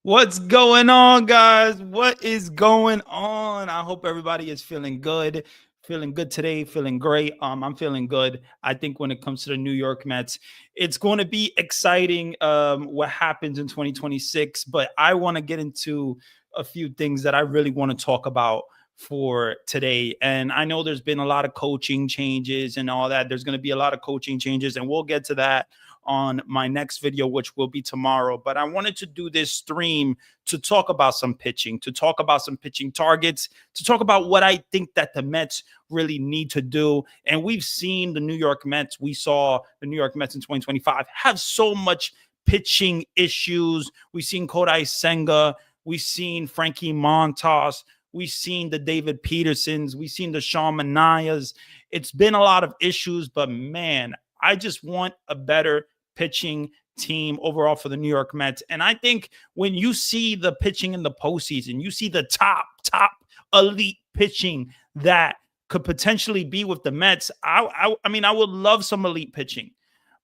What's going on, guys? What is going on? I hope everybody is feeling good. Feeling good today, feeling great. I'm feeling good. I think when it comes to the New York Mets, it's going to be exciting what happens in 2026. But I want to get into a few things that I really want to talk about for today. And I know there's been a lot of coaching changes and all that. There's going to be a lot of coaching changes, and we'll get to that on my next video, which will be tomorrow. But I wanted to do this stream to talk about some pitching, to talk about some pitching targets, to talk about what I think that the Mets really need to do. And we've seen the New York Mets, we saw the New York Mets in 2025 have so much pitching issues. We've seen Kodai Senga, we've seen Frankie Montas, we've seen the David Petersons, we've seen the Sean Manayas. It's been a lot of issues, but man, I just want a better pitching team overall for the New York Mets. And I think when you see the pitching in the postseason, you see the top elite pitching that could potentially be with the Mets. I mean, I would love some elite pitching.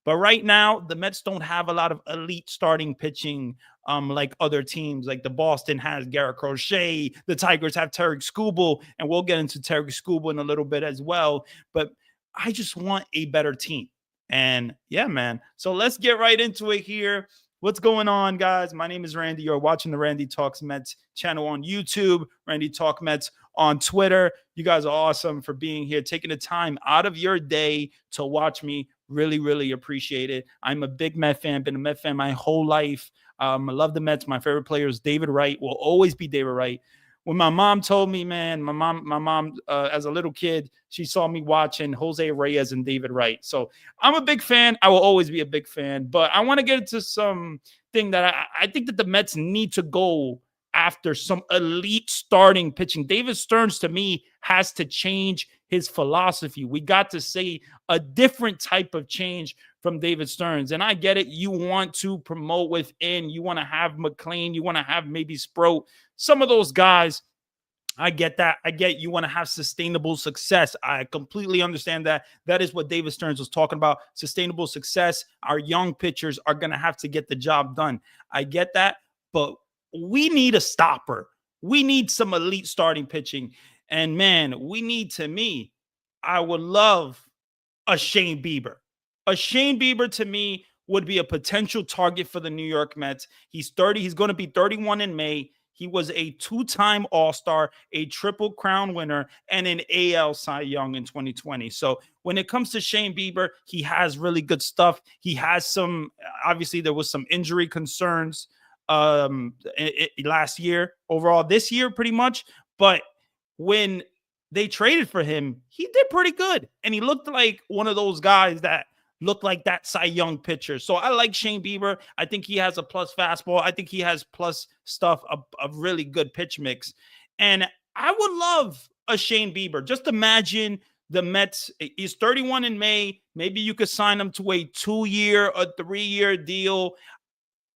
But right now, the Mets don't have a lot of elite starting pitching like other teams. Like the Boston has Garrett Crochet, the Tigers have Tarik Skubal, and we'll get into Tarik Skubal in a little bit as well. But I just want a better team. And yeah, man. So let's get right into it here. What's going on, guys? My name is Randy. You're watching the Randy Talks Mets channel on YouTube, Randy Talk Mets on Twitter. You guys are awesome for being here, taking the time out of your day to watch me. Really, really appreciate it. I'm a big Met fan, been a Met fan my whole life. I love the Mets. My favorite player is David Wright, will always be David Wright. When my mom told me, man, my mom, as a little kid, she saw me watching Jose Reyes and David Wright. So I'm a big fan. I will always be a big fan. But I want to get into something that I think that the Mets need to go after some elite starting pitching. David Stearns, to me, has to change his philosophy. We got to see a different type of change from David Stearns. And I get it. You want to promote within. You want to have McLean. You want to have maybe Sproat. Some of those guys, I get that. I get you want to have sustainable success. I completely understand that. That is what David Stearns was talking about. Sustainable success. Our young pitchers are going to have to get the job done. I get that. But we need a stopper. We need some elite starting pitching. And man, we need, to me, I would love a Shane Bieber. A Shane Bieber, to me, would be a potential target for the New York Mets. He's 30. He's going to be 31 in May. He was a two-time All-Star, a Triple Crown winner, and an AL Cy Young in 2020. So when it comes to Shane Bieber, he has really good stuff. He has some, obviously there was some injury concerns last year, overall this year pretty much. But when they traded for him, he did pretty good. And he looked like one of those guys that looked like that Cy Young pitcher. So I like Shane Bieber. I think he has a plus fastball. I think he has plus stuff, a really good pitch mix. And I would love a Shane Bieber. Just imagine the Mets. He's 31 in May. Maybe you could sign him to a 2-year or 3-year deal.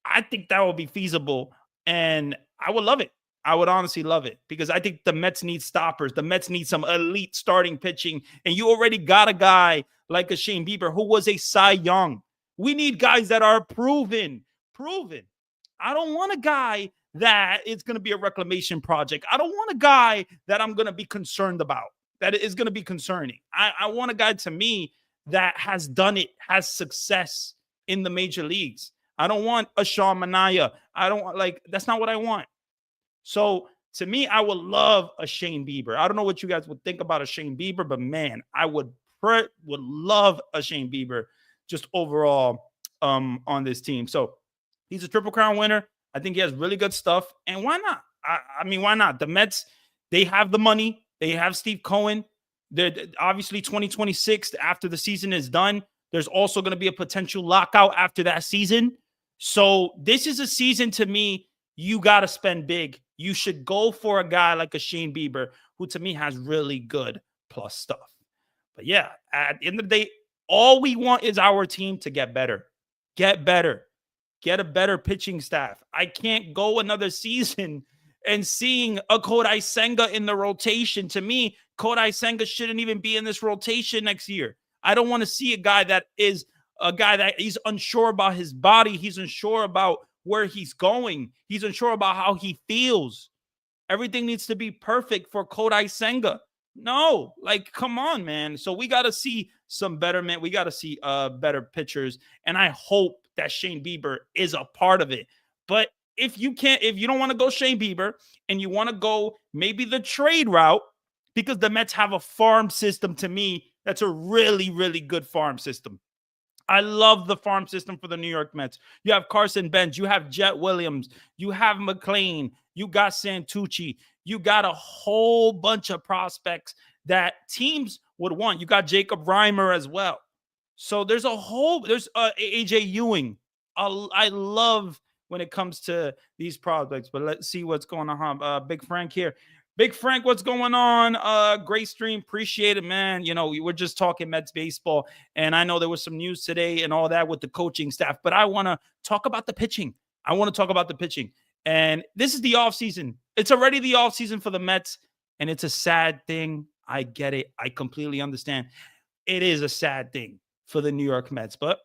I think that would be feasible. And I would love it. I would honestly love it because I think the Mets need stoppers. The Mets need some elite starting pitching. And you already got a guy like a Shane Bieber who was a Cy Young. We need guys that are proven. I don't want a guy that is going to be a reclamation project. I don't want a guy that I'm going to be concerned about, that is going to be concerning. I want a guy, to me, that has done it, has success in the major leagues. I don't want a Sean Manaya. I don't want, that's not what I want. So to me, I would love a Shane Bieber. I don't know what you guys would think about a Shane Bieber, but man, I would love a Shane Bieber just overall on this team. So he's a Triple Crown winner. I think he has really good stuff. And why not? I mean, why not? The Mets, they have the money. They have Steve Cohen. They're obviously 2026, after the season is done, there's also going to be a potential lockout after that season. So this is a season, to me, you got to spend big. You should go for a guy like a Shane Bieber, who to me has really good plus stuff. But yeah, at the end of the day, all we want is our team to get better. Get a better pitching staff. I can't go another season and seeing a Kodai Senga in the rotation. To me, Kodai Senga shouldn't even be in this rotation next year. I don't want to see a guy that is a guy that he's unsure about his body. He's unsure about where he's going. He's unsure about how he feels. Everything needs to be perfect for Kodai Senga. No, like, come on, man. So we got to see some betterment. We got to see better pitchers. And I hope that Shane Bieber is a part of it. But if you don't want to go Shane Bieber and you want to go maybe the trade route, because the Mets have a farm system to me that's a really, really good farm system. I love the farm system for the New York Mets. You have Carson Bench, you have Jet Williams, you have McLean, you got Santucci, you got a whole bunch of prospects that teams would want. You got Jacob Reimer as well. So there's AJ Ewing. I love when it comes to these prospects, but let's see what's going on. Big Frank here. Big Frank, what's going on? Great stream. Appreciate it, man. You know, we're just talking Mets baseball. And I know there was some news today and all that with the coaching staff, but I want to talk about the pitching. And this is the offseason. It's already the offseason for the Mets. And it's a sad thing. I get it. I completely understand. It is a sad thing for the New York Mets, but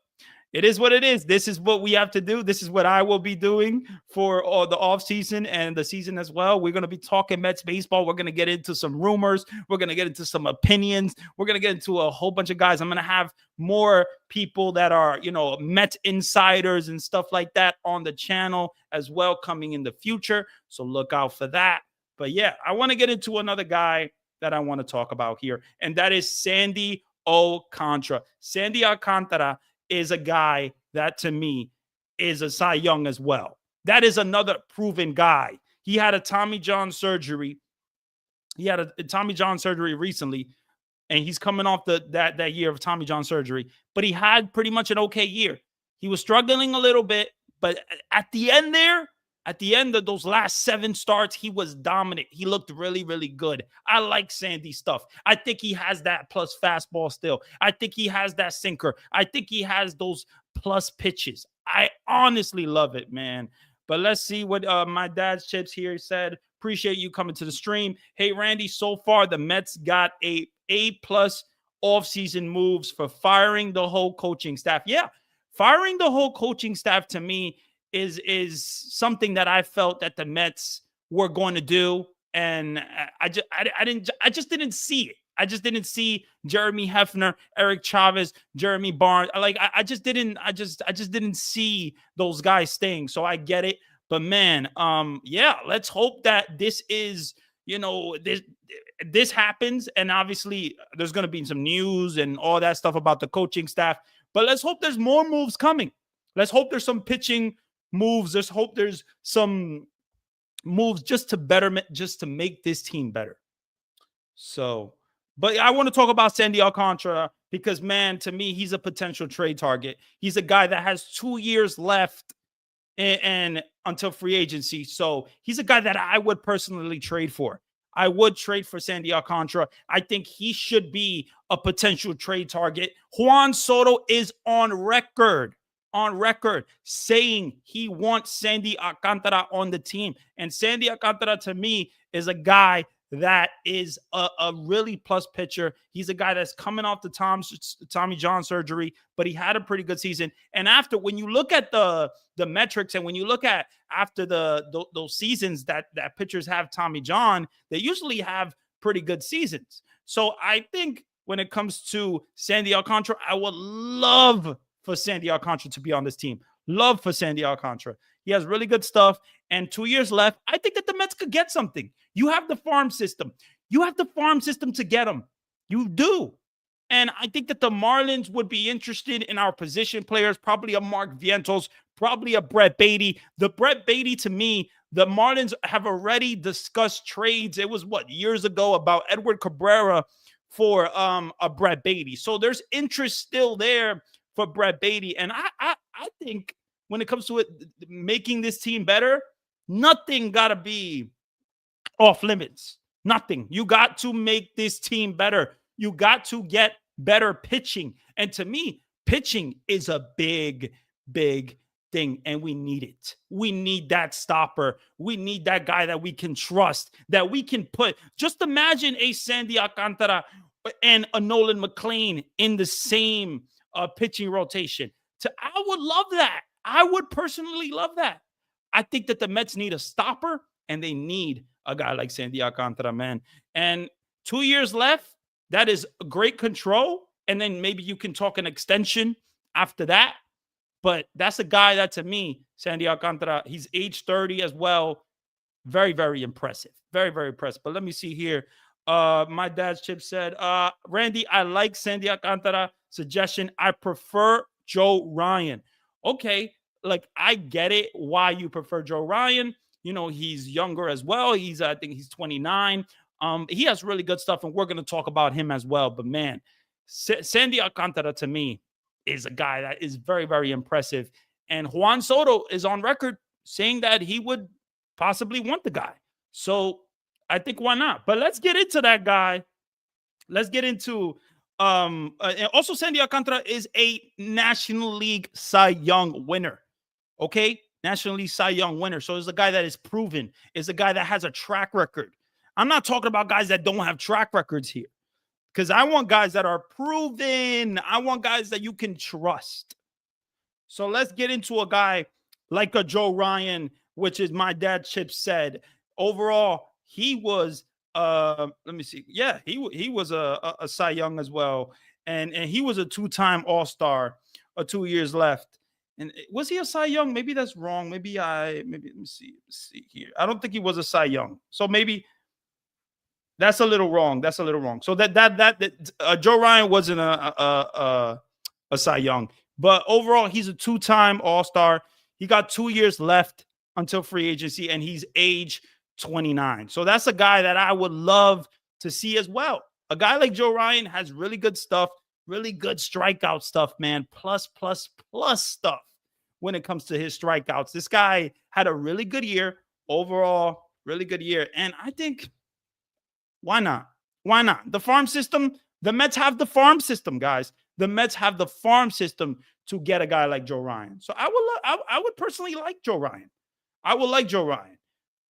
it is what it is. This is what we have to do. This is what I will be doing for the offseason and the season as well. We're going to be talking Mets baseball. We're going to get into some rumors. We're going to get into some opinions. We're going to get into a whole bunch of guys. I'm going to have more people that are, Mets insiders and stuff like that on the channel as well coming in the future. So look out for that. But yeah, I want to get into another guy that I want to talk about here, and that is Sandy Alcantara. Sandy Alcantara is a guy that, to me, is a Cy Young as well. That is another proven guy. He had a Tommy John surgery. He had a Tommy John surgery recently, and he's coming off that year of Tommy John surgery. But he had pretty much an okay year. He was struggling a little bit, but at the end of those last 7 starts, he was dominant. He looked really, really good. I like Sandy stuff. I think he has that plus fastball still. I think he has that sinker. I think he has those plus pitches. I honestly love it, man. But let's see what my dad's chips here said. Appreciate you coming to the stream. Hey, Randy, so far the Mets got A+ offseason moves for firing the whole coaching staff. Yeah, firing the whole coaching staff to me is something that I felt that the Mets were going to do, and I just didn't see it. I just didn't see Jeremy Hefner, Eric Chavez, Jeremy Barnes. I just didn't see those guys staying. So I get it, but man, yeah, let's hope that this is, this happens, and obviously there's going to be some news and all that stuff about the coaching staff. But let's hope there's more moves coming. Let's hope there's some pitching moves. Let's hope there's some moves just to make this team better. So, but I want to talk about Sandy Alcantara because, man, to me, he's a potential trade target. He's a guy that has 2 years left and until free agency. So he's a guy that I would personally trade for. I would trade for Sandy Alcantara. I think he should be a potential trade target. Juan Soto is on record saying he wants Sandy Alcantara on the team. And Sandy Alcantara, to me, is a guy that is a really plus pitcher. He's a guy that's coming off the Tommy John surgery, but he had a pretty good season. And when you look at the metrics, and when you look at after those seasons that pitchers have Tommy John, they usually have pretty good seasons. So I think when it comes to Sandy Alcantara, I would love for Sandy Alcantara to be on this team. Love for Sandy Alcantara. He has really good stuff, and 2 years left. I think that the Mets could get something. You have the farm system. You have the farm system to get him. You do. And I think that the Marlins would be interested in our position players, probably a Mark Vientos, probably a Brett Beatty. The Brett Beatty, to me, the Marlins have already discussed trades. It was, years ago about Edward Cabrera for a Brett Beatty. So there's interest still there for Brett Beatty. And I think when it comes to it, making this team better, nothing got to be off limits. Nothing. You got to make this team better. You got to get better pitching. And to me, pitching is a big, big thing, and we need it. We need that stopper. We need that guy that we can trust, that we can put. Just imagine a Sandy Alcantara and a Nolan McLean in the same pitching rotation. I would love that. I would personally love that. I think that the Mets need a stopper and they need a guy like Sandy Alcantara, man. And 2 years left, that is great control. And then maybe you can talk an extension after that. But that's a guy that, to me, Sandy Alcantara, he's age 30 as well. Very, very impressive. Very, very impressive. But let me see here. My dad's chip said, Randy, I like Sandy Alcantara suggestion. I prefer Joe Ryan. Okay, like I get it why you prefer Joe Ryan. You know, he's younger as well. I think he's 29. He has really good stuff, and we're gonna talk about him as well. But man, Sandy Alcantara to me is a guy that is very, very impressive. And Juan Soto is on record saying that he would possibly want the guy. So I think why not? But let's get into that guy. Let's get into and also Sandy Alcantara is a National League Cy Young winner. Okay? National League Cy Young winner. So it's a guy that is proven, is a guy that has a track record. I'm not talking about guys that don't have track records here. Because I want guys that are proven. I want guys that you can trust. So let's get into a guy like a Joe Ryan, which is my dad Chip said. Overall, he was let me see. Yeah, he was a Cy Young as well. And he was a two-time All-Star, 2 years left. And was he a Cy Young? Maybe that's wrong. Maybe let me see here. I don't think he was a Cy Young. So maybe that's a little wrong. That's a little wrong. So that Joe Ryan wasn't a Cy Young, but overall he's a two-time All-Star. He got 2 years left until free agency, and he's age 29. So that's a guy that I would love to see as well. A guy like Joe Ryan has really good stuff, really good strikeout stuff, man. Plus stuff when it comes to his strikeouts. This guy had a really good year overall, really good year, and I think. Why not? Why not? The farm system, the Mets have the farm system, guys. The Mets have the farm system to get a guy like Joe Ryan. So I would personally like Joe Ryan. I would like Joe Ryan.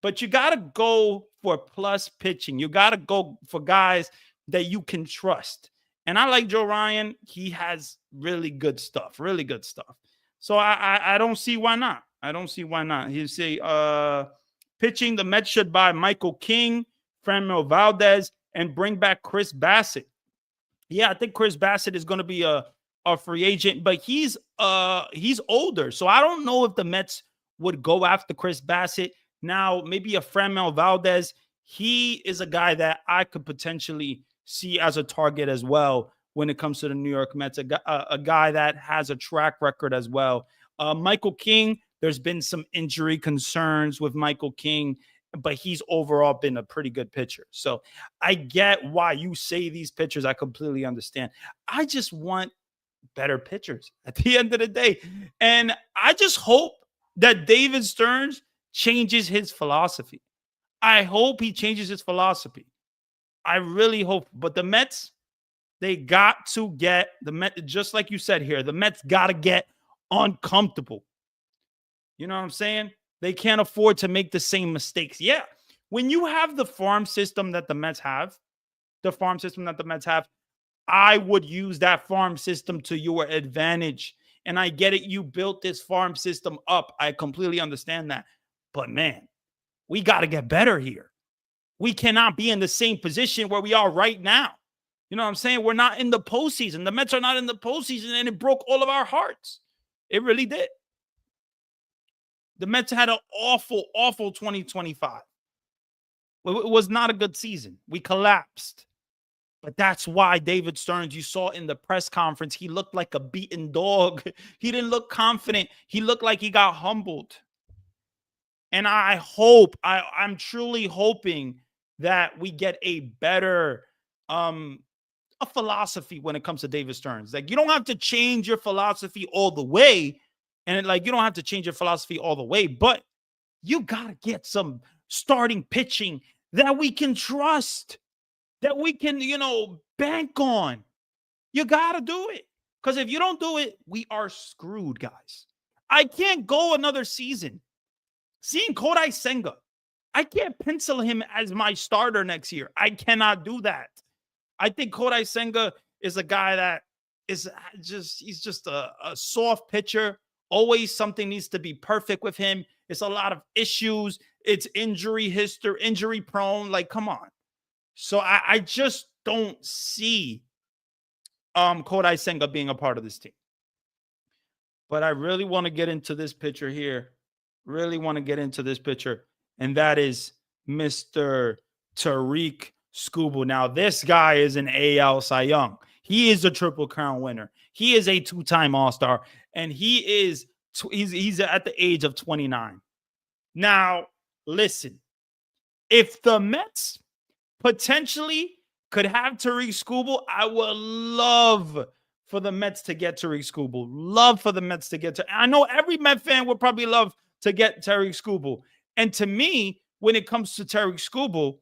But you got to go for plus pitching. You got to go for guys that you can trust. And I like Joe Ryan. He has really good stuff, really good stuff. So I don't see why not. I don't see why not. You say pitching, the Mets should buy Michael King, Framil Valdez, and bring back Chris Bassett. Yeah, I think Chris Bassett is going to be a free agent, but he's older. So I don't know if the Mets would go after Chris Bassett. Now, maybe a Framil Valdez. He is a guy that I could potentially see as a target as well when it comes to the New York Mets, a guy that has a track record as well. Michael King, there's been some injury concerns with Michael King, but he's overall been a pretty good pitcher. So I get why you say these pitchers. I completely understand. I just want better pitchers at the end of the day. And I just hope that David Stearns changes his philosophy. I hope he changes his philosophy. I really hope. But the Mets, they got to get the Mets, just like you said here, the Mets got to get uncomfortable. You know what I'm saying? They can't afford to make the same mistakes. Yeah. When you have the farm system that the Mets have, I would use that farm system to your advantage. And I get it. You built this farm system up. I completely understand that. But man, we got to get better here. We cannot be in the same position where we are right now. You know what I'm saying? We're not in the postseason. The Mets are not in the postseason, and it broke all of our hearts. It really did. The Mets had an awful 2025. It was not a good season. We collapsed. But that's why David Stearns, you saw in the press conference, he looked like a beaten dog. He didn't look confident. He looked like he got humbled. And I'm truly hoping that we get a better a philosophy when it comes to David Stearns. Like, you don't have to change your philosophy all the way. And like, you don't have to change your philosophy all the way, but you got to get some starting pitching that we can trust, that we can, bank on. You got to do it. Because if you don't do it, we are screwed, guys. I can't go another season seeing Kodai Senga. I can't pencil him as my starter next year. I cannot do that. I think Kodai Senga is a guy that is he's just a soft pitcher. Always something needs to be perfect with him. It's a lot of issues. It's injury history, injury prone. Like, come on. So I just don't see Kodai Senga being a part of this team. But I really want to get into this picture here. Really want to get into this picture. And that is Mr. Tariq Skubal. Now, this guy is an AL Cy Young. He is a Triple Crown winner. He is a two-time All-Star. And he's at the age of 29. Now, listen. If the Mets potentially could have Tariq Skubal, I would love for the Mets to get Tariq Skubal. Love for the Mets to get to. I know every Met fan would probably love to get Tariq Skubal. And to me, when it comes to Tariq Skubal,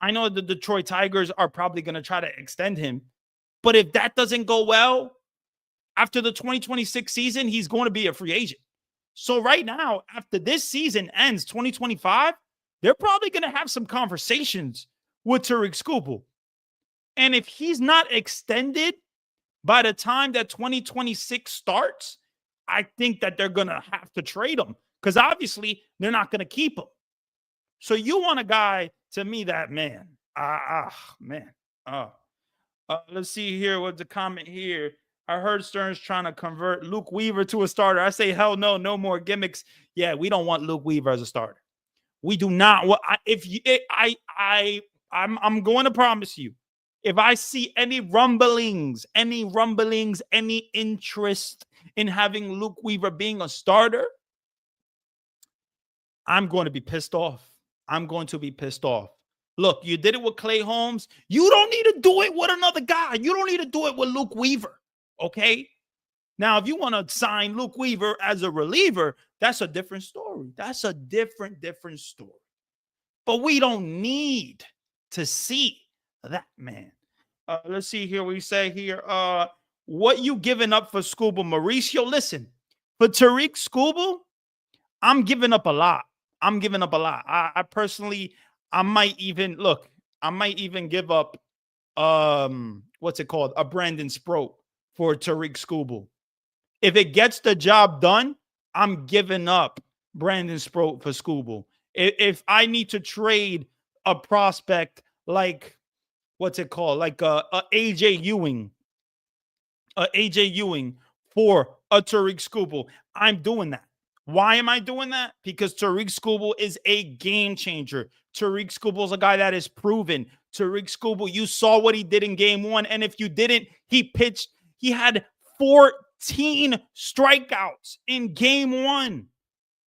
I know the Detroit Tigers are probably going to try to extend him. But if that doesn't go well, after the 2026 season, he's going to be a free agent. So right now, after this season ends, 2025, they're probably going to have some conversations with Tariq Skubal. And if he's not extended by the time that 2026 starts, I think that they're going to have to trade him because obviously they're not going to keep him. So you want a guy, to me, that man. Let's see here. What's the comment here? I heard Stearns trying to convert Luke Weaver to a starter. I say, hell no, no more gimmicks. Yeah, we don't want Luke Weaver as a starter. We do not want. I'm going to promise you, if I see any rumblings, any interest in having Luke Weaver being a starter, I'm going to be pissed off. Look, you did it with Clay Holmes. You don't need to do it with another guy. You don't need to do it with Luke Weaver. Okay? Now, if you want to sign Luke Weaver as a reliever, that's a different story. That's a different story. But we don't need to see that, man. Let's see here. We say here, what you giving up for Skubal? Mauricio, listen, for Tariq Skubal, I'm giving up a lot. I personally, I might even give up, what's it called? A Brandon Sproat for Tariq Skubal. If it gets the job done, I'm giving up Brandon Sproat for Skubal. If I need to trade a prospect like, what's it called? Like a AJ Ewing for a Tariq Skubal, I'm doing that. Why am I doing that? Because Tariq Skubal is a game changer. Tariq Skubal is a guy that is proven. Tariq Skubal, you saw what he did in game one. And if you didn't, he had 14 strikeouts in game one.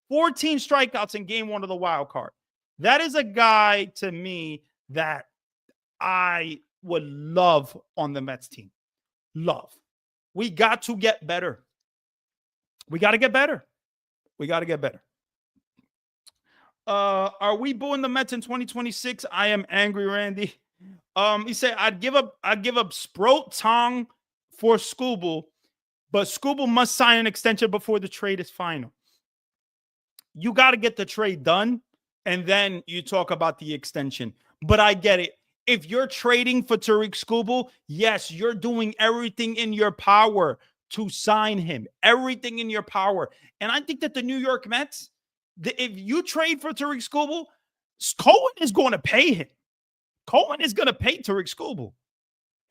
14 strikeouts in game one of the wild card. That is a guy, to me, that I would love on the Mets team. Love. We got to get better. We got to get better. Are we booing the Mets in 2026? I am angry, Randy. He said, I'd give up Sproat Tong for Skubal, but Skubal must sign an extension before the trade is final. You got to get the trade done, and then you talk about the extension. But I get it. If you're trading for Tariq Skubal, yes, you're doing everything in your power to sign him. Everything in your power. And I think that the New York Mets, if you trade for Tariq Skubal, Cohen is going to pay him. Cohen is going to pay Tariq Skubal.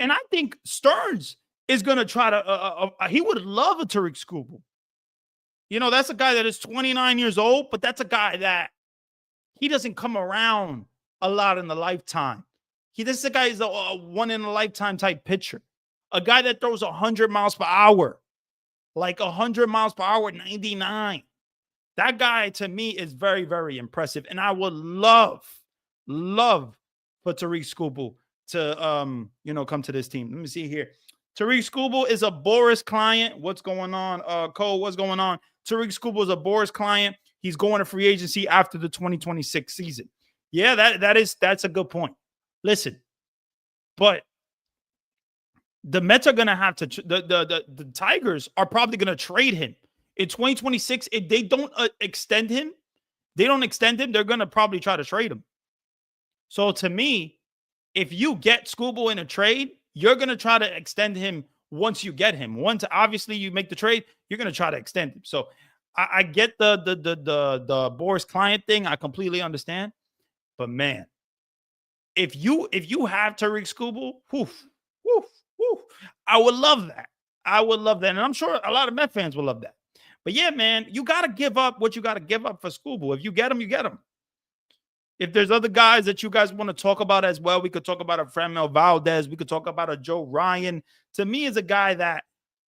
And I think Stearns is going to try to, he would love a Tariq Skubal. You know, that's a guy that is 29 years old, but that's a guy that he doesn't come around a lot in the lifetime. This is a guy who's a one-in-a-lifetime type pitcher. A guy that throws 100 miles per hour. Like 100 miles per hour, 99. That guy, to me, is very, very impressive. And I would love for Tariq Skubal to, come to this team. Let me see here. Tariq Skubal is a Boris client. What's going on? Cole, what's going on? Tariq Skubal is a Boris client. He's going to free agency after the 2026 season. Yeah, that's a good point. Listen, but the Mets are going to have to, the Tigers are probably going to trade him in 2026. If they don't extend him, they're going to probably try to trade him. So to me, if you get Skubal in a trade, you're going to try to extend him once you get him. Once, obviously, you make the trade, you're going to try to extend him. So I get the Boris client thing. I completely understand. But man, if you have Tariq Skubal, woof, woof, woof, I would love that. I would love that. And I'm sure a lot of Met fans will love that. But yeah, man, you got to give up what you got to give up for Skubal. If you get him, you get him. If there's other guys that you guys want to talk about as well, we could talk about a Framel Valdez. We could talk about a Joe Ryan. To me, is a guy that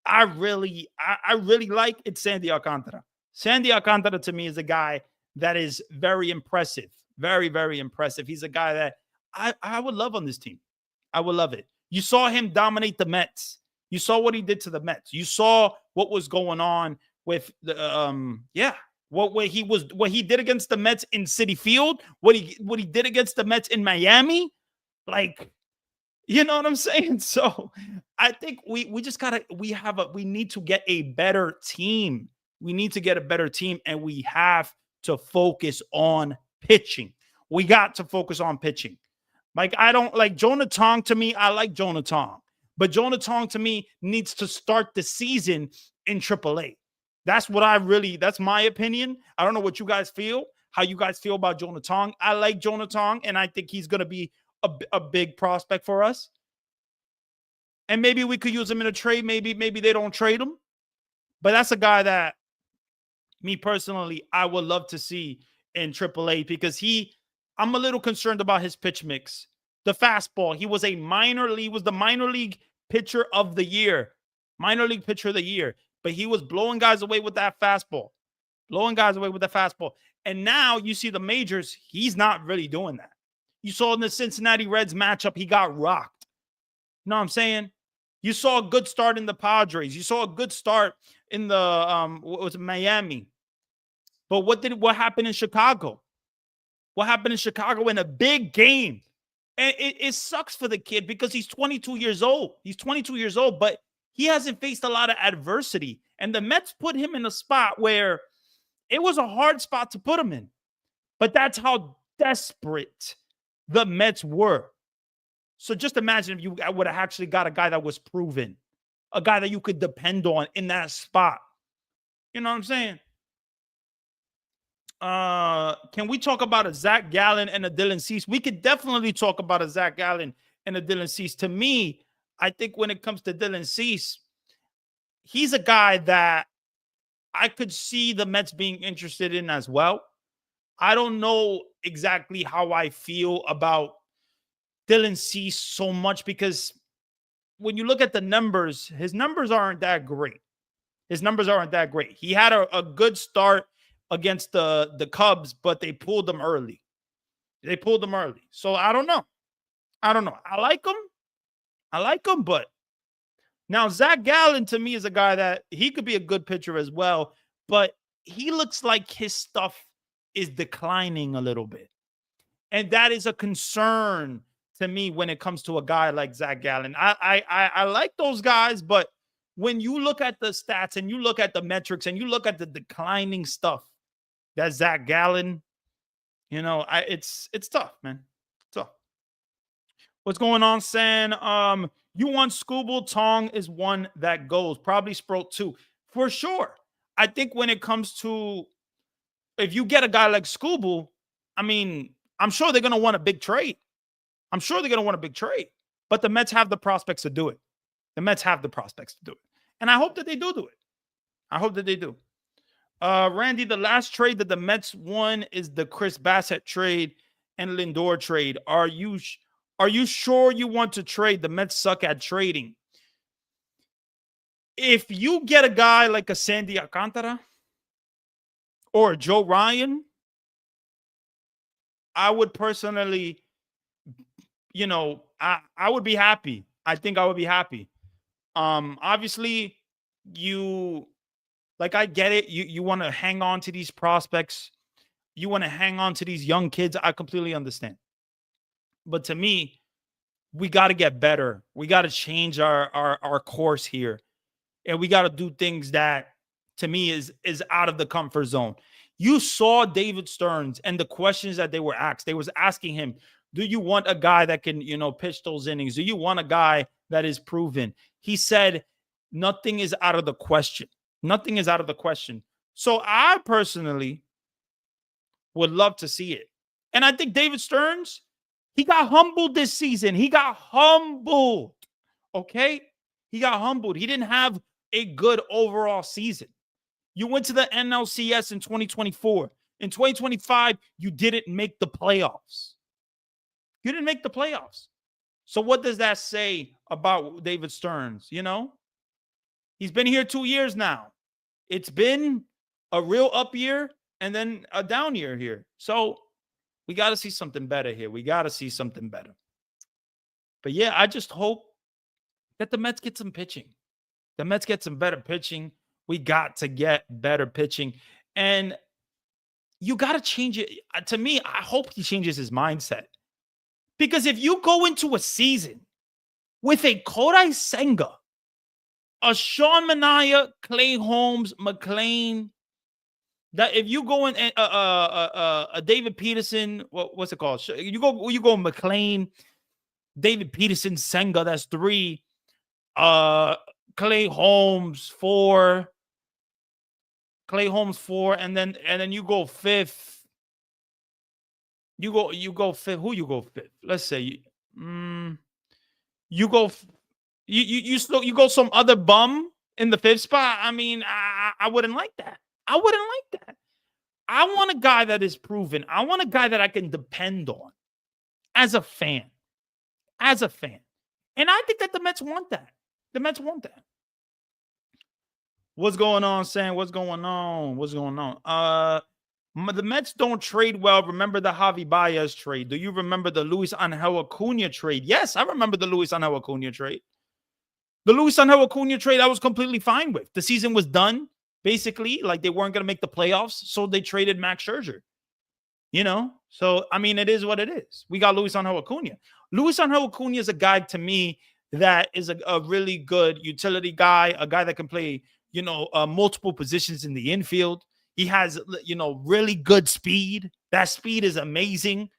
I really like. It's Sandy Alcantara. Sandy Alcantara to me is a guy that is very impressive, very very impressive. He's a guy that I would love on this team. I would love it. You saw him dominate the Mets. You saw what he did to the Mets. You saw what was going on with the yeah, what he did against the Mets in City Field, what he did against the Mets in Miami, like, you know what I'm saying? So I think we just gotta we need to get a better team. We need to get a better team, and we have to focus on pitching. We got to focus on pitching. Like, I don't like Jonah Tong. To me, I like Jonah Tong, but Jonah Tong to me needs to start the season in AAA. That's my opinion. I don't know what you guys feel, how you guys feel about Jonah Tong. I like Jonah Tong, and I think he's going to be a big prospect for us. And maybe we could use him in a trade. Maybe they don't trade him. But that's a guy that, me personally, I would love to see in AAA because I'm a little concerned about his pitch mix. The fastball. He was the minor league pitcher of the year. Minor league pitcher of the year. But he was blowing guys away with that fastball. And now you see the majors, he's not really doing that. You saw in the Cincinnati Reds matchup, he got rocked. You know what I'm saying? You saw a good start in the Padres. You saw a good start in the what was it, Miami. But what happened in Chicago? What happened in Chicago in a big game? And it sucks for the kid because he's 22 years old. But he hasn't faced a lot of adversity. And the Mets put him in a spot where it was a hard spot to put him in. But that's how desperate the Mets were. So just imagine if you would have actually got a guy that was proven, a guy that you could depend on in that spot. You know what I'm saying? Can we talk about a Zach Gallen and a Dylan Cease? We could definitely talk about a Zach Gallen and a Dylan Cease. To me, I think when it comes to Dylan Cease, he's a guy that I could see the Mets being interested in as well. I don't know exactly how I feel about Dylan Cease so much because when you look at the numbers, his numbers aren't that great. He had a good start against the Cubs, but they pulled him early. So I don't know. I like him, but now Zach Gallen to me is a guy that he could be a good pitcher as well, but he looks like his stuff is declining a little bit. And that is a concern to me when it comes to a guy like Zach Gallen. I like those guys, but when you look at the stats and you look at the metrics and you look at the declining stuff that Zach Gallen, it's tough, man. Tough. What's going on, San? You want Skubal? Tong is one that goes. Probably Sproat too, for sure. I think when it comes to if you get a guy like Skubal, I mean, I'm sure they're going to want a big trade. But the Mets have the prospects to do it. And I hope that they do it. Randy, the last trade that the Mets won is the Chris Bassett trade and Lindor trade. Are you sure you want to trade? The Mets suck at trading. If you get a guy like a Sandy Alcantara or Joe Ryan, I would personally, I would be happy. I think I would be happy. Obviously, I get it. You want to hang on to these prospects. You want to hang on to these young kids. I completely understand. But to me, we got to get better. We got to change our course here. And we got to do things that, to me, is out of the comfort zone. You saw David Stearns and the questions that they were asked. They was asking him, do you want a guy that can, pitch those innings? Do you want a guy that is proven? He said, nothing is out of the question. So I personally would love to see it. And I think David Stearns, he got humbled this season. He got humbled. Okay? He got humbled. He didn't have a good overall season. You went to the NLCS in 2024. In 2025, you didn't make the playoffs. You didn't make the playoffs. So what does that say about David Stearns? You know, he's been here 2 years now. It's been a real up year and then a down year here. So we got to see something better here. We got to see something better. But yeah, I just hope that the Mets get some pitching. The Mets get some better pitching. We got to get better pitching. And you got to change it. To me, I hope he changes his mindset. Because if you go into a season with a Kodai Senga, a Sean Manaea, Clay Holmes, McLean, that if you go in a David Peterson, what's it called? You go McLean, David Peterson, Senga, that's 3. Clay Holmes 4. Clay Holmes 4, and then you go 5th. You go 5th. Who you go 5th? Let's say you go you go some other bum in the 5th spot. I mean, I wouldn't like that. I wouldn't like that. I want a guy that is proven. I want a guy that I can depend on as a fan. As a fan. And I think that the Mets want that. The Mets want that. What's going on, Sam? What's going on? What's going on? The Mets don't trade well. Remember the Javi Baez trade? Do you remember the Luis Angel Acuna trade? Yes, I remember the Luis Angel Acuna trade. The Luis Angel Acuna trade I was completely fine with. The season was done, basically. Like they weren't going to make the playoffs, so they traded Max Scherzer. You know? So, I mean, it is what it is. We got Luis Angel Acuna. Luis Angel Acuna is a guy, to me, that is a really good utility guy, a guy that can play, multiple positions in the infield. He has, really good speed. That speed is amazing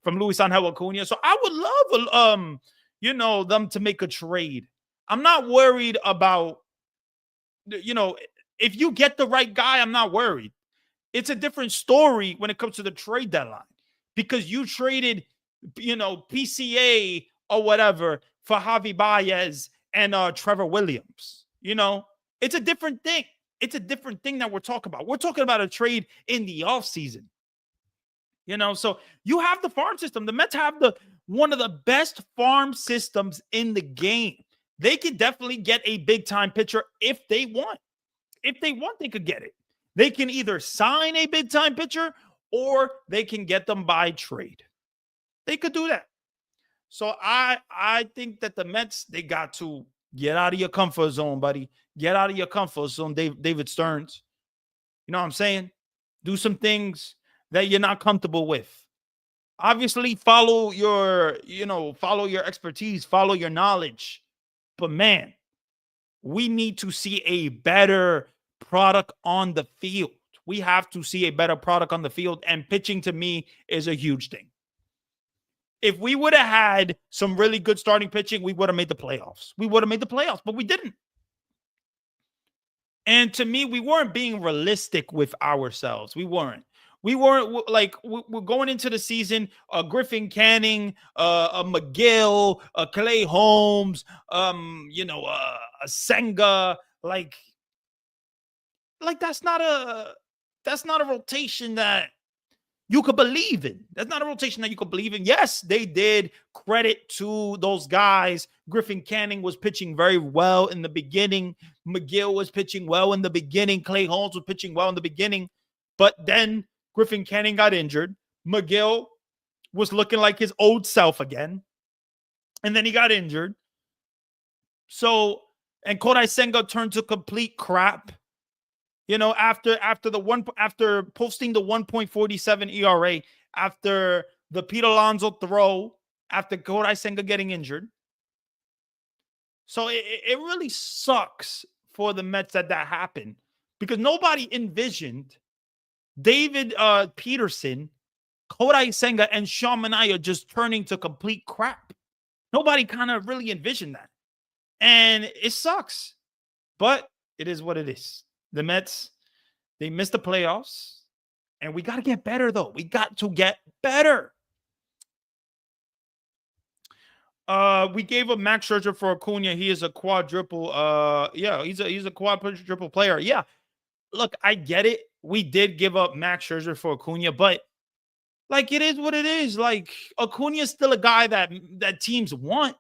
from Luis Angel Acuna. So I would love, them to make a trade. I'm not worried about, if you get the right guy, I'm not worried. It's a different story when it comes to the trade deadline because you traded, PCA or whatever for Javi Baez and Trevor Williams. It's a different thing. It's a different thing that we're talking about. We're talking about a trade in the offseason. So you have the farm system. The Mets have one of the best farm systems in the game. They could definitely get a big-time pitcher if they want. If they want, they could get it. They can either sign a big-time pitcher or they can get them by trade. They could do that. So I think that the Mets, they got to get out of your comfort zone, buddy. Get out of your comfort zone, David Stearns. You know what I'm saying? Do some things that you're not comfortable with. Obviously, follow your expertise, follow your knowledge. But man, we need to see a better product on the field. We have to see a better product on the field, and pitching to me is a huge thing. If we would have had some really good starting pitching, we would have made the playoffs. But we didn't. And to me, we weren't being realistic with ourselves. We weren't like, we're going into the season, Griffin Canning, a McGill, a Clay Holmes, a Senga, like that's not a rotation that you could believe in. That's not a rotation that you could believe in. Yes, they did credit to those guys. Griffin Canning was pitching very well in the beginning. McGill was pitching well in the beginning. Clay Holmes was pitching well in the beginning. But then Griffin Canning got injured. McGill was looking like his old self again. And then he got injured. So, and Kodai Senga turned to complete crap. After posting the 1.47 ERA, after the Pete Alonso throw, after Kodai Senga getting injured. So it really sucks for the Mets that happened because nobody envisioned David Peterson, Kodai Senga, and Sean Manaea just turning to complete crap. Nobody kind of really envisioned that. And it sucks. But it is what it is. The Mets, They missed the playoffs. And we got to get better, though. We got to get better. We gave up Max Scherzer for Acuna. He is a quadruple. Yeah, he's a quadruple player. Yeah, look, I get it. We did give up Max Scherzer for Acuna, but like it is what it is. Like Acuna is still a guy that teams want.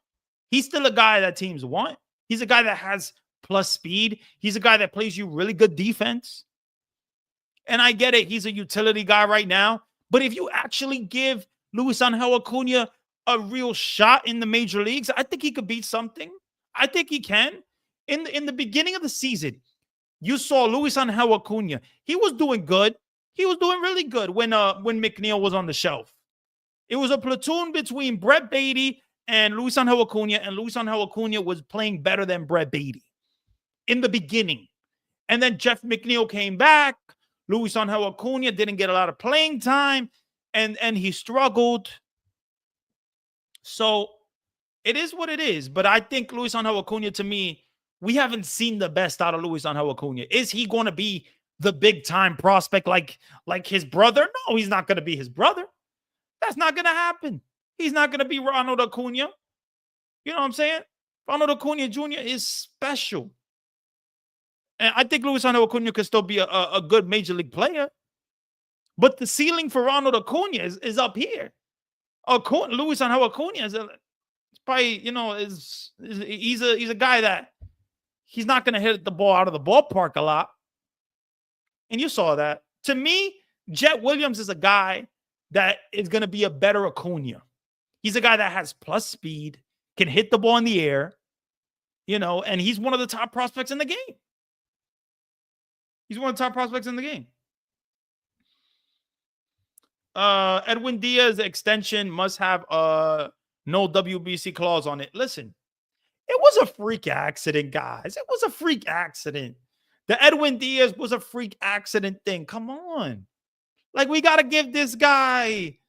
He's still a guy that teams want. He's a guy that has plus speed. He's a guy that plays you really good defense. And I get it. He's a utility guy right now. But if you actually give Luis Angel Acuna a real shot in the major leagues, I think he could beat something. I think he can. In the beginning of the season, you saw Luis Angel Acuna. He was doing good. He was doing really good when McNeil was on the shelf. It was a platoon between Brett Beatty and Luis Angel Acuna, and Luis Angel Acuna was playing better than Brett Beatty in the beginning. And then Jeff McNeil came back. Luis Angel Acuna didn't get a lot of playing time, and he struggled. So it is what it is. But I think Luis Angel Acuna, to me, we haven't seen the best out of Luis Angel Acuna. Is he going to be the big time prospect like his brother? No, he's not going to be his brother. That's not going to happen. He's not going to be Ronald Acuna. You know what I'm saying? Ronald Acuna Jr. is special. And I think Luis Angel Acuna could still be a good major league player. But the ceiling for Ronald Acuna is up here. Luis Angel Acuna is probably, he's a guy that he's not going to hit the ball out of the ballpark a lot. And you saw that. To me, Jet Williams is a guy that is going to be a better Acuna. He's a guy that has plus speed, can hit the ball in the air, and he's one of the top prospects in the game. He's one of the top prospects in the game. Edwin Diaz extension must have no WBC clause on it. Listen, it was a freak accident, guys. It was a freak accident. The Edwin Diaz was a freak accident thing. Come on. Like, we got to give this guy,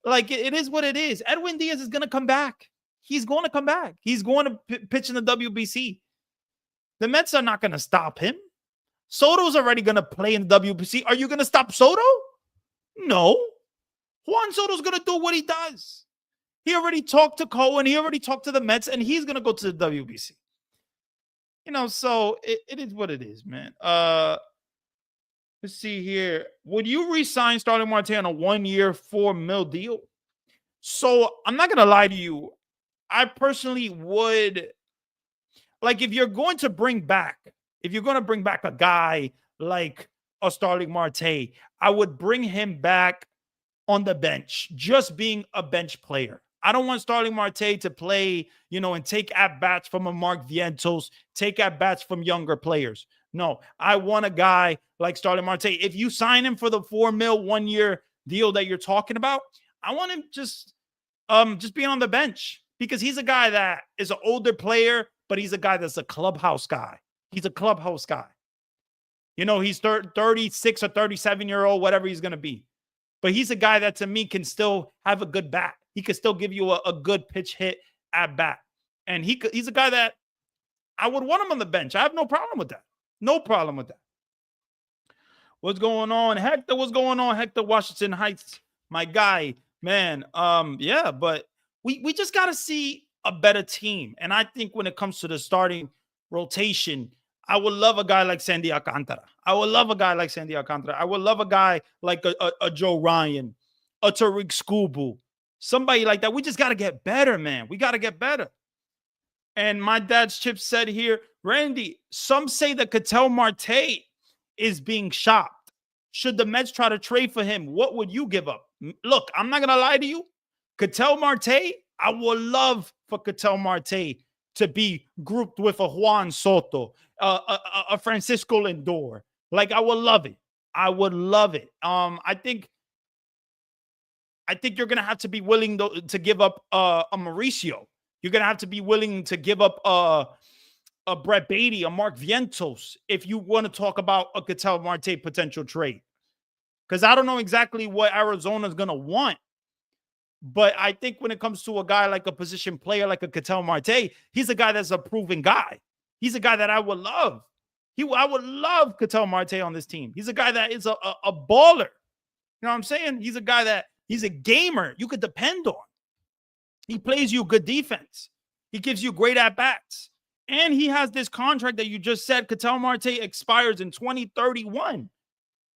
like, it is what it is. Edwin Diaz is going to come back. He's going to come back. He's going to pitch in the WBC. The Mets are not going to stop him. Soto's already going to play in the WBC. Are you going to stop Soto? No. Juan Soto's going to do what he does. He already talked to Cohen. He already talked to the Mets, and he's going to go to the WBC. So it is what it is, man. Let's see here. Would you re-sign Starling Marte on a 1-year, $4 million deal? So I'm not going to lie to you. I personally would, like, if you're going to bring back a guy like a Starling Marte, I would bring him back on the bench, just being a bench player. I don't want Starling Marte to play, and take at-bats from a Mark Vientos, take at-bats from younger players. No, I want a guy like Starling Marte. If you sign him for the $4 million 1-year deal that you're talking about, I want him just being on the bench, because he's a guy that is an older player, but he's a guy that's a clubhouse guy. He's a clubhouse guy. He's 36 or 37-year-old, whatever he's going to be. But he's a guy that, to me, can still have a good bat. He could still give you a good pitch hit at bat. And he's a guy that I would want him on the bench. I have no problem with that. No problem with that. What's going on? Hector, what's going on? Hector, Washington Heights, my guy. Man, yeah, but we just got to see a better team. And I think when it comes to the starting rotation, I would love a guy like Sandy Alcantara. I would love a guy like a Joe Ryan, a Tariq Skubal, somebody like that. We just got to get better, man. We got to get better. And my dad's Chip said here, Randy, some say that Ketel Marte is being shopped. Should the Mets try to trade for him? What would you give up? Look, I'm not going to lie to you. Ketel Marte, I would love for Ketel Marte to be grouped with a Juan Soto, a Francisco Lindor. Like, I would love it. I would love it. I think you're going to have to be willing to give up a Mauricio. You're going to have to be willing to give up a Brett Beatty, a Mark Vientos, if you want to talk about a Ketel Marte potential trade. Because I don't know exactly what Arizona's going to want. But I think when it comes to a guy like a position player like a Ketel Marte, he's a guy that's a proven guy. He's a guy that I would love I would love Ketel Marte on this team. He's a guy that is a baller. You know what I'm saying? He's a guy that he's a gamer you could depend on. He plays you good defense. He gives you great at bats. And he has this contract that you just said, Ketel Marte expires in 2031.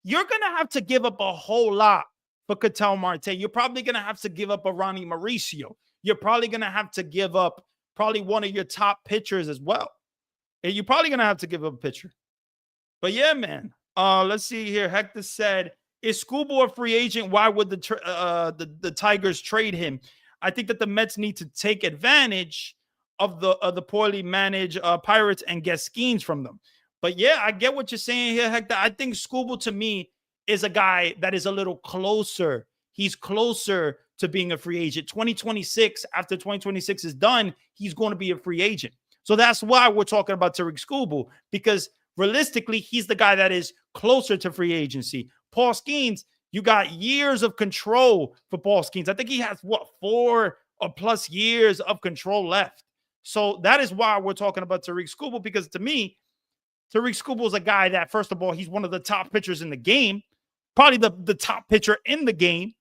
You're going to have to give up a whole lot for Ketel Marte. You're probably going to have to give up a Ronnie Mauricio. You're probably going to have to give up probably one of your top pitchers as well. And you're probably going to have to give up a pitcher. But yeah, man. Let's see here. Hector said, is Scooble a free agent? Why would the Tigers trade him? I think that the Mets need to take advantage of the poorly managed Pirates and get schemes from them. But yeah, I get what you're saying here, Hector. I think Scooble to me is a guy that is a little closer. He's closer to being a free agent. 2026, after 2026 is done, he's going to be a free agent. So that's why we're talking about Tariq Scooble, because realistically, he's the guy that is closer to free agency. Paul Skeens, you got years of control for Paul Skeens. I think he has, 4 or plus years of control left. So that is why we're talking about Tariq Scooble, because to me, Tariq Scooble is a guy that, first of all, he's one of the top pitchers in the game, probably the top pitcher in the game,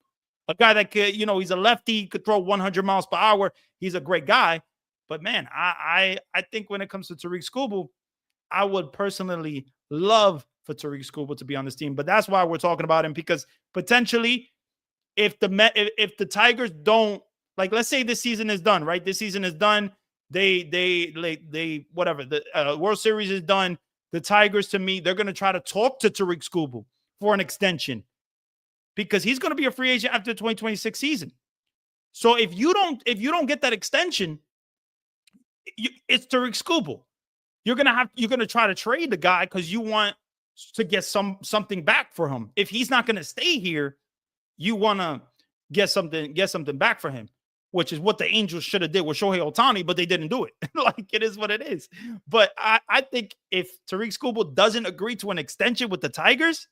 a guy that could, he's a lefty, could throw 100 miles per hour. He's a great guy. But man, I think when it comes to Tariq Scooble, I would personally love for Tariq Scooble to be on this team. But that's why we're talking about him, because potentially if the Tigers don't, like, let's say this season is done, right? This season is done. They whatever, the World Series is done. The Tigers, to me, they're going to try to talk to Tariq Scooble for an extension, because he's going to be a free agent after the 2026 season. So if you don't get that extension, it's Tariq Scooble. You're gonna try to trade the guy because you want to get something back for him. If he's not gonna stay here, you want to get something back for him, which is what the Angels should have did with Shohei Ohtani, but they didn't do it. Like, it is what it is. But I think if Tariq Scooble doesn't agree to an extension with the Tigers,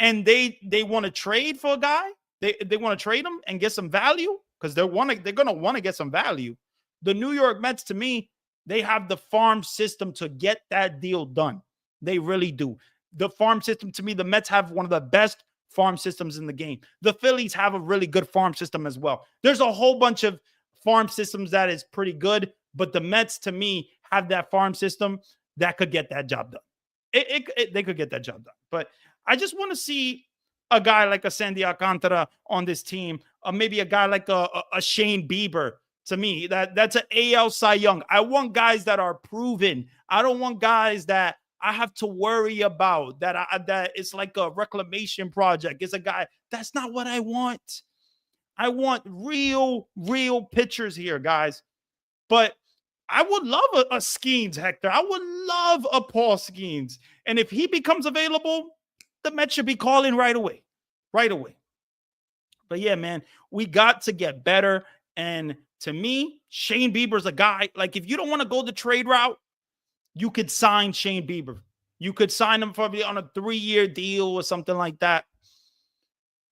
and they want to trade for a guy, they want to trade him and get some value, because they're gonna want to get some value. The New York Mets, to me, they have the farm system to get that deal done. They really do. The farm system, to me, the Mets have one of the best farm systems in the game. The Phillies have a really good farm system as well. There's a whole bunch of farm systems that is pretty good, but the Mets, to me, have that farm system that could get that job done. They could get that job done. But I just want to see a guy like a Sandy Alcantara on this team, or maybe a guy like a Shane Bieber. To me, that's an AL Cy Young. I want guys that are proven. I don't want guys that I have to worry about, that it's like a reclamation project. It's a guy. That's not what I want. I want real pitchers here, guys. But I would love a Skeens, Hector. I would love a Paul Skeens. And if he becomes available, the Mets should be calling right away. Right away. But yeah, man, we got to get better. And to me, Shane Bieber's a guy, like, if you don't want to go the trade route, you could sign Shane Bieber. You could sign him probably on a 3-year deal or something like that.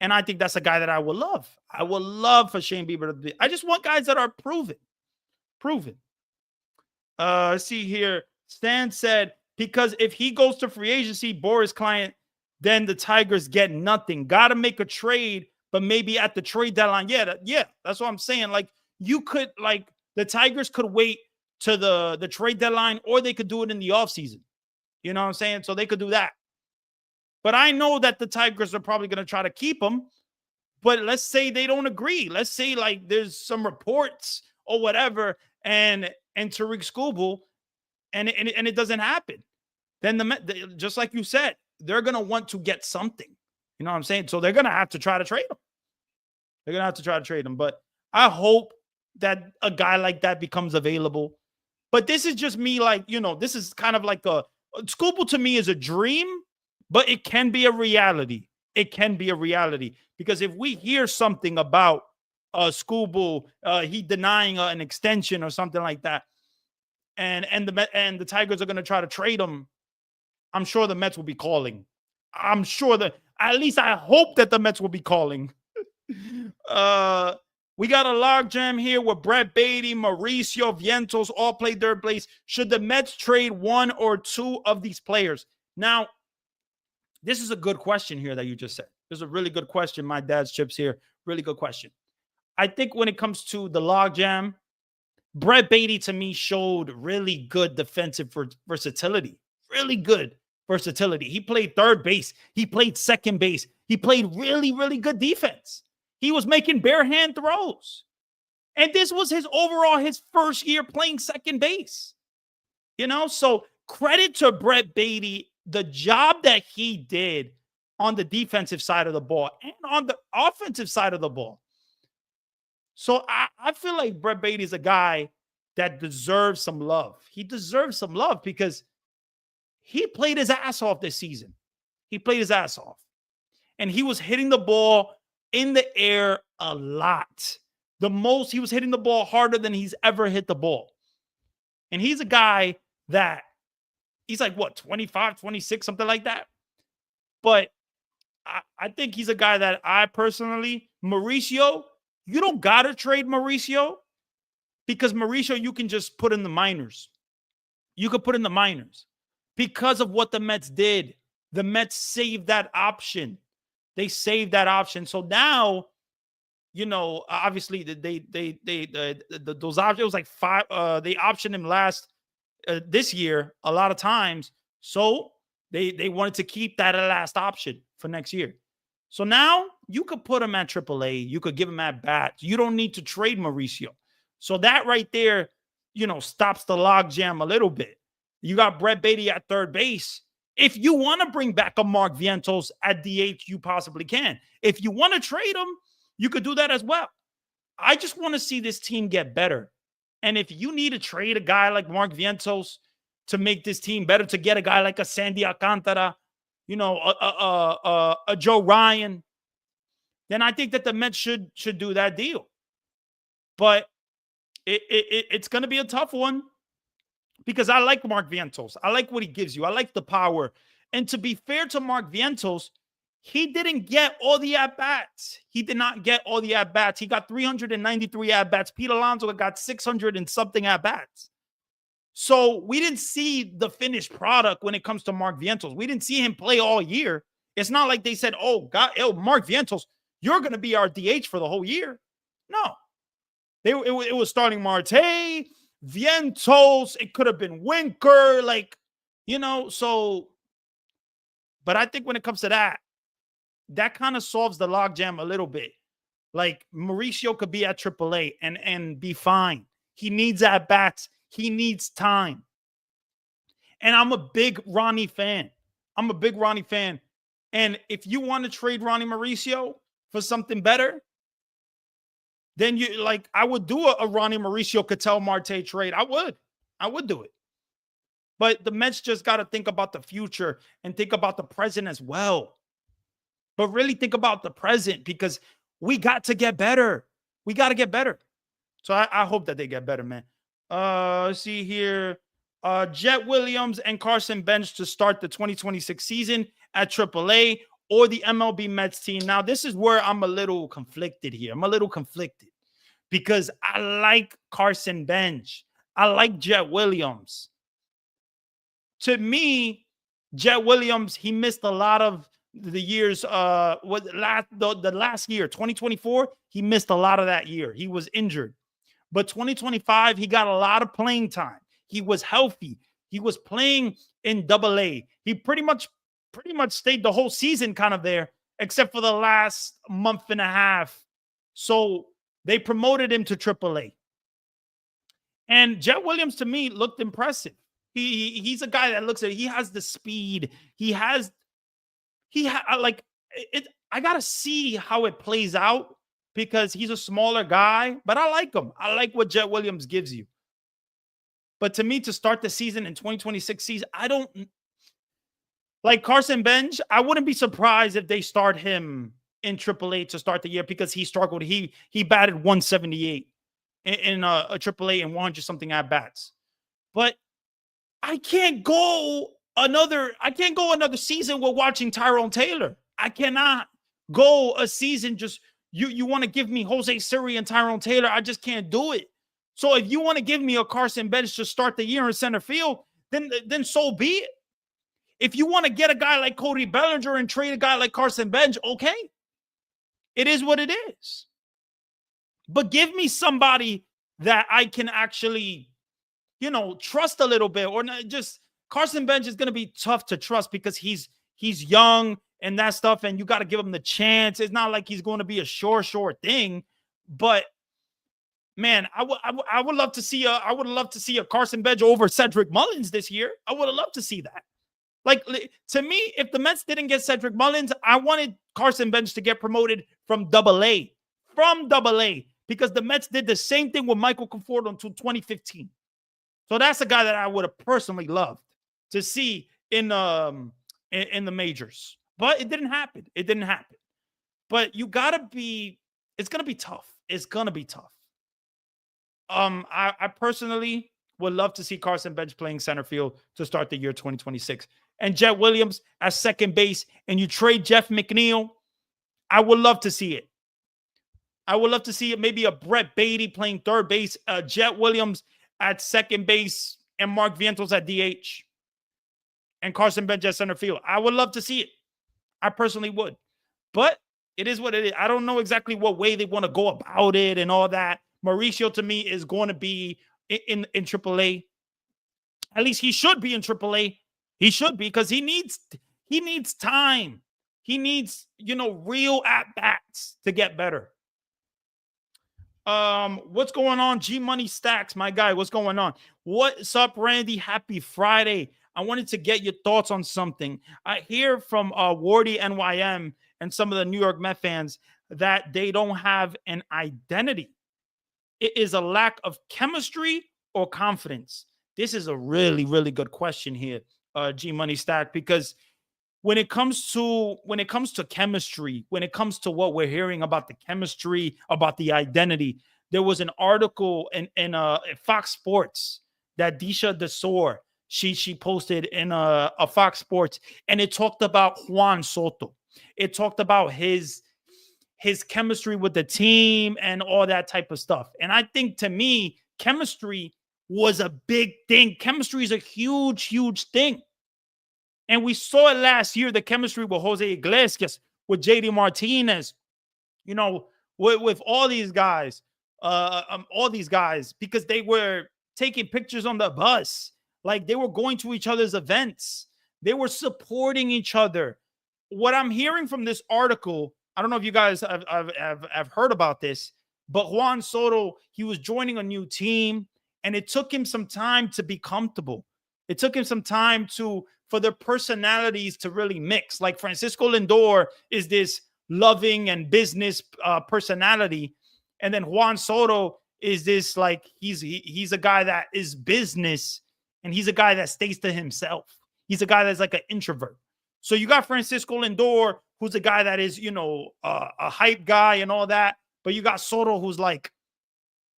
And I think that's a guy that I would love. I would love for Shane Bieber to be. I just want guys that are proven. See here. Stan said, because if he goes to free agency, Boris client, then the Tigers get nothing. Got to make a trade, but maybe at the trade deadline. Yeah, that's what I'm saying. Like, you could, like, the Tigers could wait to the trade deadline, or they could do it in the offseason. You know what I'm saying? So they could do that. But I know that the Tigers are probably going to try to keep him. But let's say they don't agree. Let's say, like, there's some reports or whatever, and Tariq Scooble, and it doesn't happen. Then just like you said, they're going to want to get something. You know what I'm saying? So they're going to have to try to trade him. But I hope that a guy like that becomes available. But this is just me, like, this is kind of like Scooble to me is a dream, but it can be a reality. It can be a reality, because if we hear something about Scooble, he denying an extension or something like that, and the Tigers are going to try to trade him, I'm sure the Mets will be calling. I'm sure that, at least I hope that the Mets will be calling. We got a logjam here with Brett Beatty, Mauricio Vientos, all play third base. Should the Mets trade one or two of these players? Now, this is a good question here that you just said. This is a really good question. My dad's chips here. Really good question. I think when it comes to the logjam, Brett Beatty to me showed really good defensive versatility. Really good versatility. He played third base. He played second base. He played really, really good defense. He was making bare hand throws. And this was his first year playing second base. So credit to Brett Beatty, the job that he did on the defensive side of the ball and on the offensive side of the ball. So I feel like Brett Beatty is a guy that deserves some love. He deserves some love because he played his ass off this season. He played his ass off. And he was hitting the ball in the air a lot. He was hitting the ball harder than he's ever hit the ball. And he's a guy that he's like, 25, 26, something like that. But I think he's a guy that I personally, Mauricio, you don't got to trade Mauricio because Mauricio, you can just put in the minors. You could put in the minors because of what the Mets did. The Mets saved that option. They saved that option. So now, obviously those options, it was like five. They optioned him last this year a lot of times. So they wanted to keep that last option for next year. So now you could put him at AAA. You could give him at bats. You don't need to trade Mauricio. So that right there, stops the logjam a little bit. You got Brett Beatty at third base. If you want to bring back a Mark Vientos at DH, you possibly can. If you want to trade him, you could do that as well. I just want to see this team get better. And if you need to trade a guy like Mark Vientos to make this team better, to get a guy like a Sandy Alcantara, a Joe Ryan, then I think that the Mets should do that deal. But it's going to be a tough one because I like Mark Vientos. I like what he gives you. I like the power. And to be fair to Mark Vientos, he didn't get all the at-bats. He did not get all the at-bats. He got 393 at-bats. Pete Alonso got 600 and something at-bats. So we didn't see the finished product when it comes to Mark Vientos. We didn't see him play all year. It's not like they said, Mark Vientos, you're going to be our DH for the whole year. No. It was starting Marte, Vientos. It could have been Winker, so. But I think when it comes to that kind of solves the logjam a little bit. Like Mauricio could be at AAA and be fine. He needs at-bats. He needs time. And I'm a big Ronnie fan. And if you want to trade Ronnie Mauricio for something better, then I would do a Ronnie Mauricio Ketel Marte trade. I would do it. But the Mets just got to think about the future and think about the present as well. But really think about the present because we got to get better. We got to get better. So I hope that they get better, man. Let's see here. Jet Williams and Carson Bench to start the 2026 season at AAA or the MLB Mets team. Now, this is where I'm a little conflicted here. Because I like Carson Bench. I like Jet Williams. To me, Jet Williams, he missed a lot of the years. The last year, 2024, he missed a lot of that year. He was injured. But 2025, he got a lot of playing time. He was healthy. He was playing in AA. He pretty much stayed the whole season kind of there, except for the last month and a half. So they promoted him to AAA. And Jet Williams, to me, looked impressive. He's a guy that looks at it. He has the speed. I got to see how it plays out because he's a smaller guy, but I like him. I like what Jet Williams gives you. But to me, to start the season in 2026 season, I don't like Carson Bench. I wouldn't be surprised if they start him in AAA to start the year because he struggled. He batted 178 in a AAA and 100 something at bats. But I can't go another season with watching Tyrone Taylor. I cannot go a season just You want to give me Jose Siri and Tyrone Taylor? I just can't do it. So if you want to give me a Carson Bench to start the year in center field, then so be it. If you want to get a guy like Cody Bellinger and trade a guy like Carson Bench, okay. It is what it is. But give me somebody that I can actually, trust a little bit, or not. Just Carson Bench is going to be tough to trust because he's young and that stuff, and you got to give him the chance. It's not like he's going to be a sure thing, but man, I would love to see a Carson Bench over Cedric Mullins this year. I would have loved to see that. Like, to me, if the Mets didn't get Cedric Mullins, I wanted Carson Bench to get promoted from Double-A, because the Mets did the same thing with Michael Conforto until 2015. So that's a guy that I would have personally loved to see in the majors. But it didn't happen. But it's going to be tough. It's going to be tough. I personally would love to see Carson Bench playing center field to start the year 2026. And Jet Williams at second base, and you trade Jeff McNeil. I would love to see it. Maybe a Brett Beatty playing third base, Jet Williams at second base, and Mark Vientos at DH. And Carson Bench at center field. I would love to see it. I personally would. But it is what it is. I don't know exactly what way they want to go about it and all that. Mauricio, to me, is going to be in AAA. At least he should be in AAA. He should be, because he needs time. He needs, real at-bats to get better. What's going on? G Money Stacks, my guy. What's going on? What's up, Randy? Happy Friday. I wanted to get your thoughts on something. I hear from Wardy NYM and some of the New York Met fans that they don't have an identity. It is a lack of chemistry or confidence. This is a really, really good question here, G Money Stack, because when it comes to chemistry, when it comes to what we're hearing about the chemistry, about the identity, there was an article in Fox Sports that Disha Desor, she posted in a Fox Sports, and it talked about Juan Soto. It talked about his chemistry with the team and all that type of stuff. And I think, to me, chemistry was a big thing. Chemistry is a huge, huge thing. And we saw it last year, the chemistry with Jose Iglesias, with JD Martinez, with all these guys, because they were taking pictures on the bus. Like, they were going to each other's events. They were supporting each other. What I'm hearing from this article, I don't know if you guys have heard about this, but Juan Soto, he was joining a new team, and it took him some time to be comfortable. It took him some time for their personalities to really mix. Like, Francisco Lindor is this loving and business personality, and then Juan Soto is this, like, he's a guy that is business, and he's a guy that stays to himself. He's a guy that's like an introvert. So you got Francisco Lindor, who's a guy that is, a hype guy and all that. But you got Soto, who's like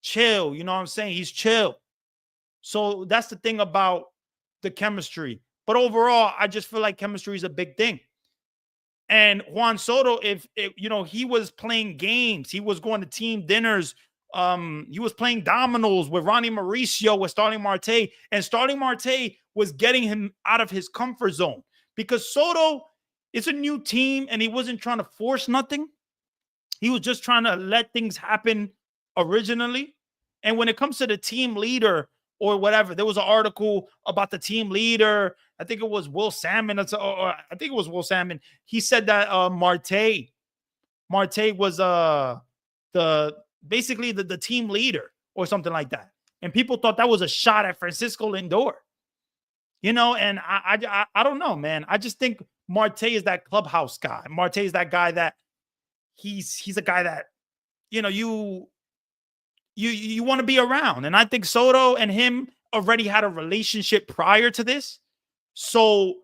chill. You know what I'm saying? He's chill. So that's the thing about the chemistry. But overall, I just feel like chemistry is a big thing. And Juan Soto, if he was playing games, he was going to team dinners. He was playing dominoes with Ronnie Mauricio, with Starling Marte, and Starling Marte was getting him out of his comfort zone, because Soto, it's a new team, and he wasn't trying to force nothing. He was just trying to let things happen originally. And when it comes to the team leader or whatever, there was an article about the team leader. I think it was Will Salmon. He said that Marte was basically the team leader or something like that. And people thought that was a shot at Francisco Lindor. And I don't know, man. I just think Marte is that clubhouse guy. Marte is that guy that he's a guy that, you want to be around. And I think Soto and him already had a relationship prior to this. So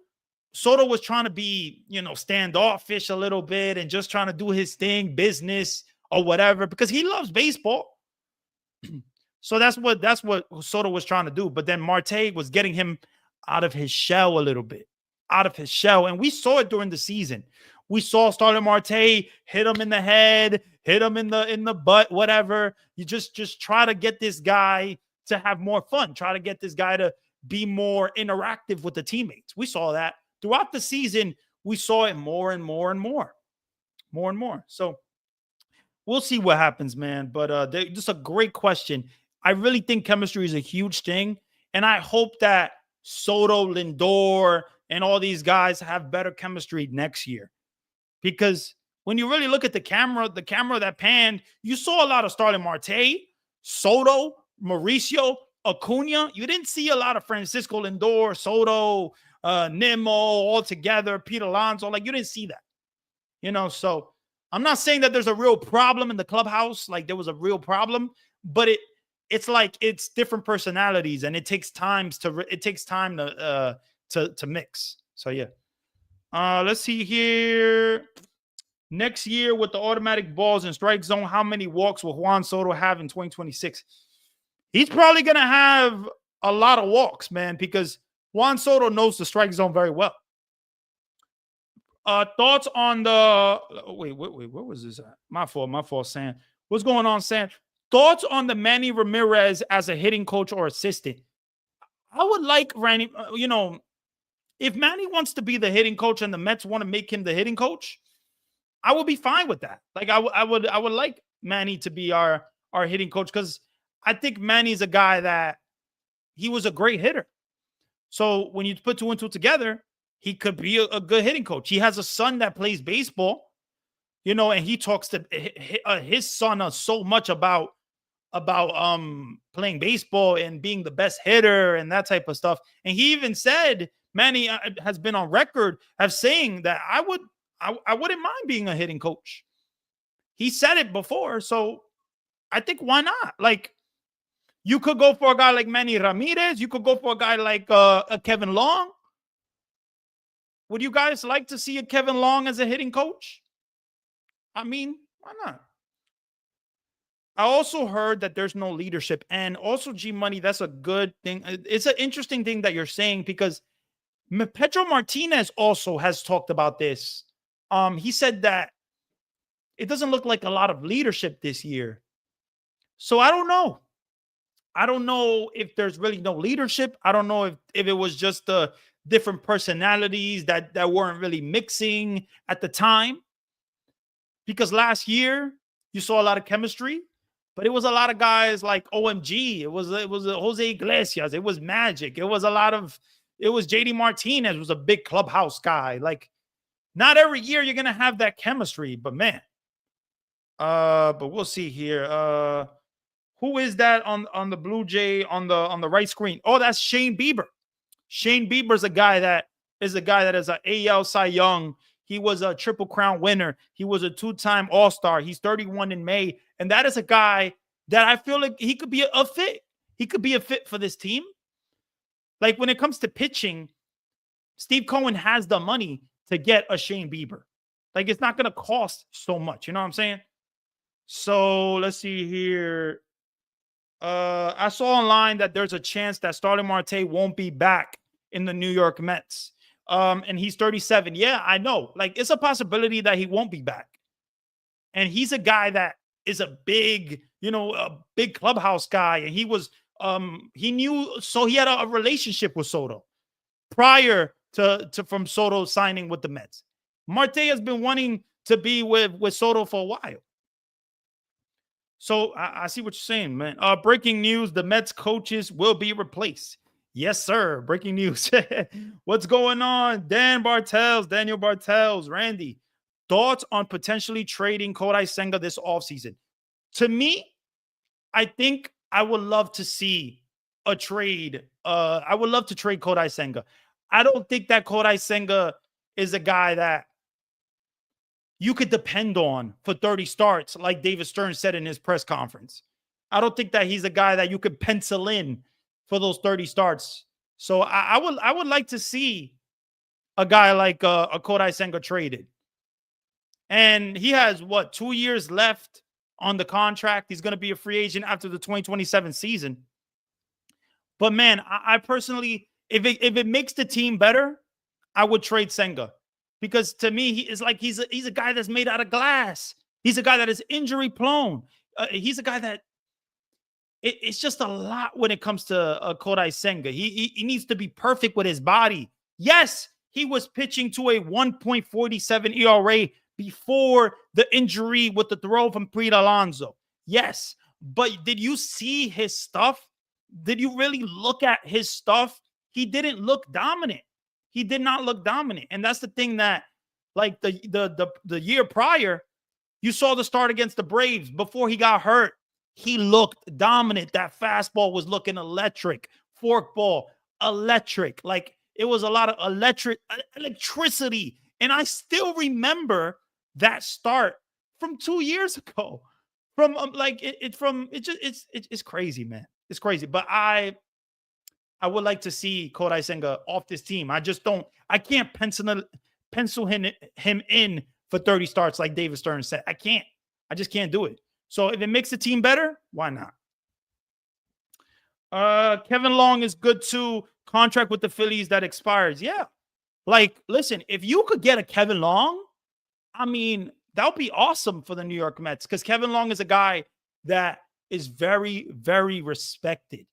Soto was trying to be, standoffish a little bit and just trying to do his thing, business or whatever, because he loves baseball. So that's what Soto was trying to do. But then Marte was getting him out of his shell a little bit, out of his shell. And we saw it during the season. We saw Starling Marte hit him in the head, hit him in the butt, whatever. You just try to get this guy to have more fun. Try to get this guy to be more interactive with the teammates. We saw that throughout the season. We saw it more and more and more, more and more. So we'll see what happens, man. But just a great question. I really think chemistry is a huge thing, and I hope that Soto, Lindor, and all these guys have better chemistry next year. Because when you really look at the camera that panned, you saw a lot of Starling Marte, Soto, Mauricio, Acuna. You didn't see a lot of Francisco Lindor, Soto, Nimmo all together, Pete Alonso. Like, you didn't see that, so I'm not saying that there's a real problem in the clubhouse. Like, there was a real problem, but it's like it's different personalities, and it takes time to mix. So yeah. Let's see here. Next year with the automatic balls and strike zone, how many walks will Juan Soto have in 2026? He's probably going to have a lot of walks, man, because Juan Soto knows the strike zone very well. Thoughts on the wait, where was this at? My fault, Sam. What's going on, Sam? Thoughts on the Manny Ramirez as a hitting coach or assistant? I would like Randy, if Manny wants to be the hitting coach and the Mets want to make him the hitting coach, I would be fine with that. Like, I would like Manny to be our hitting coach, because I think Manny's a guy that he was a great hitter. So when you put two and two together, he could be a good hitting coach. He has a son that plays baseball, and he talks to his son so much about playing baseball and being the best hitter and that type of stuff. And he even said, Manny has been on record of saying that I wouldn't mind being a hitting coach. He said it before, so I think why not? Like, you could go for a guy like Manny Ramirez. You could go for a guy like a Kevin Long. Would you guys like to see a Kevin Long as a hitting coach? I mean, why not? I also heard that there's no leadership, and also G Money. That's a good thing. It's an interesting thing that you're saying, because Pedro Martinez also has talked about this. He said that it doesn't look like a lot of leadership this year. So I don't know. I don't know if there's really no leadership. I don't know if it was just the different personalities that weren't really mixing at the time. Because last year you saw a lot of chemistry, but it was a lot of guys like OMG. It was Jose Iglesias. It was Magic. It was JD Martinez was a big clubhouse guy. Like, not every year you're going to have that chemistry, but man. But we'll see here. Who is that on the Blue Jay on the right screen? Oh, that's Shane Bieber. Shane Bieber's a guy that is an AL Cy Young. He was a Triple Crown winner. He was a 2-time All-Star. He's 31 in May. And that is a guy that I feel like he could be a fit. He could be a fit for this team. Like, when it comes to pitching, Steve Cohen has the money to get a Shane Bieber. Like, it's not going to cost so much. You know what I'm saying? So let's see here. I saw online that there's a chance that Starling Marte won't be back in the New York Mets. And he's 37. Yeah, I know. Like, it's a possibility that he won't be back. And he's a guy that is a big clubhouse guy. And he was, he had a relationship with Soto prior to from Soto signing with the Mets. Marte has been wanting to be with Soto for a while. So I see what you're saying, man. Breaking news: the Mets coaches will be replaced. Yes, sir. Breaking news. What's going on? Daniel Bartels, Randy. Thoughts on potentially trading Kodai Senga this offseason? To me, I think I would love to see a trade. I would love to trade Kodai Senga. I don't think that Kodai Senga is a guy that you could depend on for 30 starts, like David Stern said in his press conference. I don't think that he's a guy that you could pencil in for those 30 starts. So I would like to see a guy like a Kodai Senga traded. And he has 2 years left on the contract. He's going to be a free agent after the 2027 season. But man, I personally, if it makes the team better, I would trade Senga. because to me, he is like he's a guy that's made out of glass. He's a guy that is injury prone. He's a guy that it's just a lot when it comes to Kodai Senga. He needs to be perfect with his body. Yes, he was pitching to a 1.47 ERA before the injury with the throw from Pete Alonso. Yes, but did you see his stuff? Did you really look at his stuff? He didn't look dominant. He did not look dominant, and that's the thing that, like the year prior, you saw the start against the Braves before he got hurt. He looked dominant. That fastball was looking electric. Forkball, electric. Like it was a lot of electricity. And I still remember that start from 2 years ago. From it's crazy, man. It's crazy. But I would like to see Kodai Senga off this team. I can't pencil him in for 30 starts like David Stern said. I just can't do it. So if it makes the team better, why not? Kevin Long is good too. Contract with the Phillies that expires. Yeah. Like, listen, if you could get a Kevin Long, I mean, that would be awesome for the New York Mets, because Kevin Long is a guy that is very, very respected.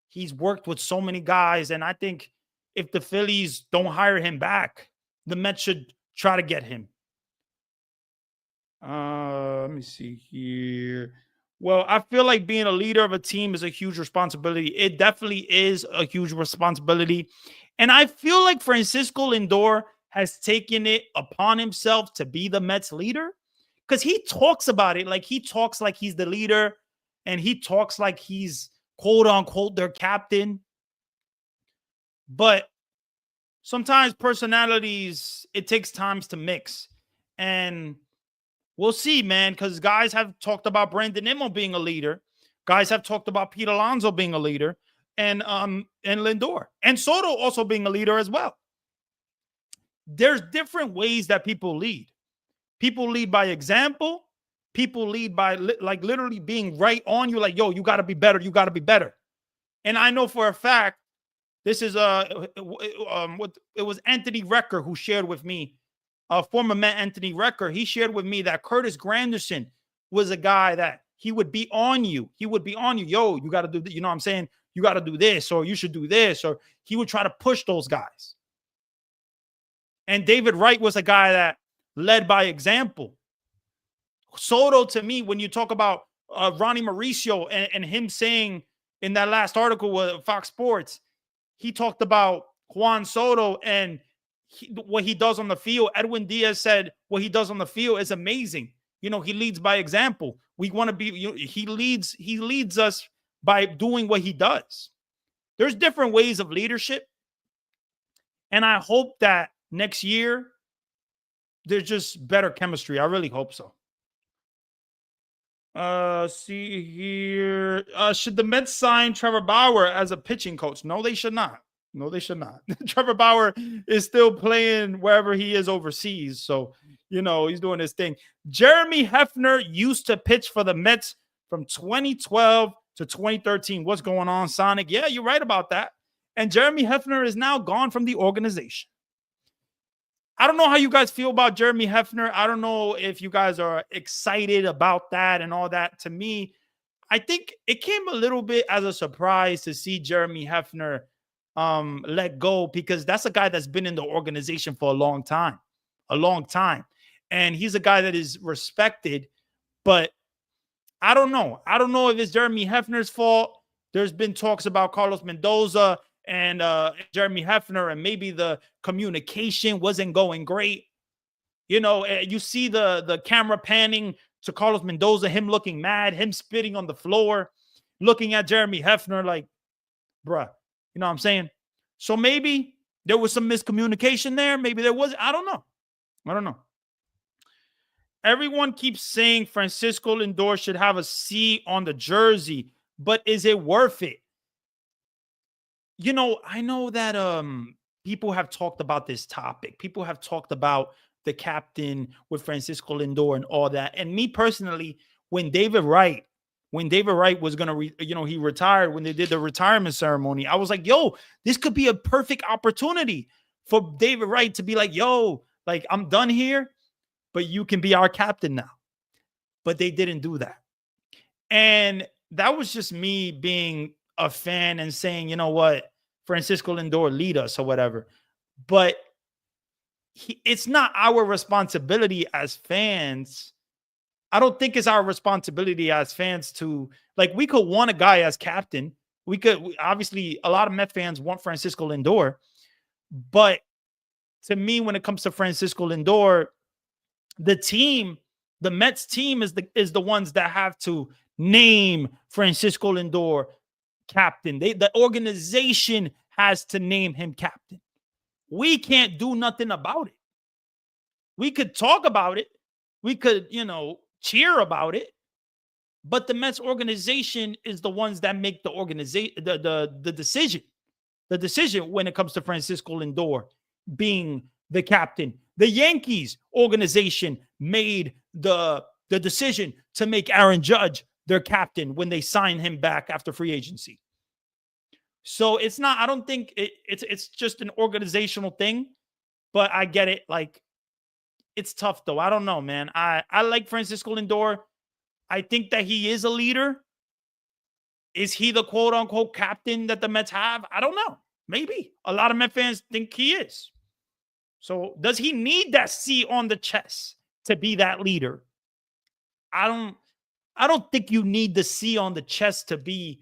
He's worked with so many guys, and I think if the Phillies don't hire him back, the Mets should try to get him. Let me see here. Well, I feel like being a leader of a team is a huge responsibility. It definitely is a huge responsibility. And I feel like Francisco Lindor has taken it upon himself to be the Mets leader, because he talks about it. Like, he talks like he's the leader, and he talks like he's quote unquote their captain. But sometimes personalities, it takes times to mix. And we'll see, man, because guys have talked about Brandon Nimmo being a leader. Guys have talked about Pete Alonso being a leader, and Lindor. And Soto also being a leader as well. There's different ways that people lead. People lead by example. People lead by like literally being right on you, like, yo, you got to be better. You got to be better. And I know for a fact, this is it was Anthony Recker who shared with me, former Met Anthony Recker. He shared with me that Curtis Granderson was a guy that he would be on you. He would be on you. Yo, you got to do, you know what I'm saying? You got to do this, or you should do this, or he would try to push those guys. And David Wright was a guy that led by example. Soto, to me, when you talk about Ronnie Mauricio and him saying in that last article with Fox Sports, he talked about Juan Soto and what he does on the field. Edwin Diaz said what he does on the field is amazing. You know, he leads by example. We want to be, he leads us by doing what he does. There's different ways of leadership. And I hope that next year there's just better chemistry. I really hope so. See here. Should the Mets sign Trevor Bauer as a pitching coach? No, they should not. No, they should not. Trevor Bauer is still playing wherever he is overseas. So, you know, he's doing his thing. Jeremy Hefner used to pitch for the Mets from 2012 to 2013. What's going on, Sonic? Yeah, you're right about that. And Jeremy Hefner is now gone from the organization. I don't know how you guys feel about Jeremy Hefner. I don't know if you guys are excited about that and all that. To me, I think it came a little bit as a surprise to see Jeremy Hefner let go, because that's a guy that's been in the organization for a long time. And he's a guy that is respected, but I don't know. I don't know if it's Jeremy Hefner's fault. There's been talks about Carlos Mendoza and Jeremy Hefner, and maybe the communication wasn't going great. You know, you see the camera panning to Carlos Mendoza, him looking mad, him spitting on the floor, looking at Jeremy Hefner like, bruh, you know what I'm saying? So maybe there was some miscommunication there. Maybe there was. I don't know. Everyone keeps saying Francisco Lindor should have a C on the jersey, but is it worth it? You know, I know that people have talked about this topic. People have talked about the captain with Francisco Lindor and all that. And me personally, when David Wright was going to, he retired, when they did the retirement ceremony, I was like, yo, this could be a perfect opportunity for David Wright to be like, yo, Like, I'm done here, but you can be our captain now. But they didn't do that. And that was just me being a fan and saying, you know what, Francisco Lindor, lead us or whatever. But it's not our responsibility as fans. I don't think it's our responsibility as fans to, like, we could want a guy as captain. Obviously, a lot of Met fans want Francisco Lindor. But to me, when it comes to Francisco Lindor, the team, the Mets team is the ones that have to name Francisco Lindor captain. The organization has to name him captain. We can't do nothing about it. We could talk about it. We could, cheer about it. But the Mets organization is the ones that make the organization the decision. The decision when it comes to Francisco Lindor being the captain. The Yankees organization made the decision to make Aaron Judge their captain when they signed him back after free agency. So it's not, I don't think it's just an organizational thing, but I get it. Like, it's tough though. I don't know, man. I like Francisco Lindor. I think that he is a leader. Is he the quote unquote captain that the Mets have? I don't know. Maybe. A lot of Met fans think he is. So does he need that C on the chest to be that leader? I don't think you need the C on the chest to be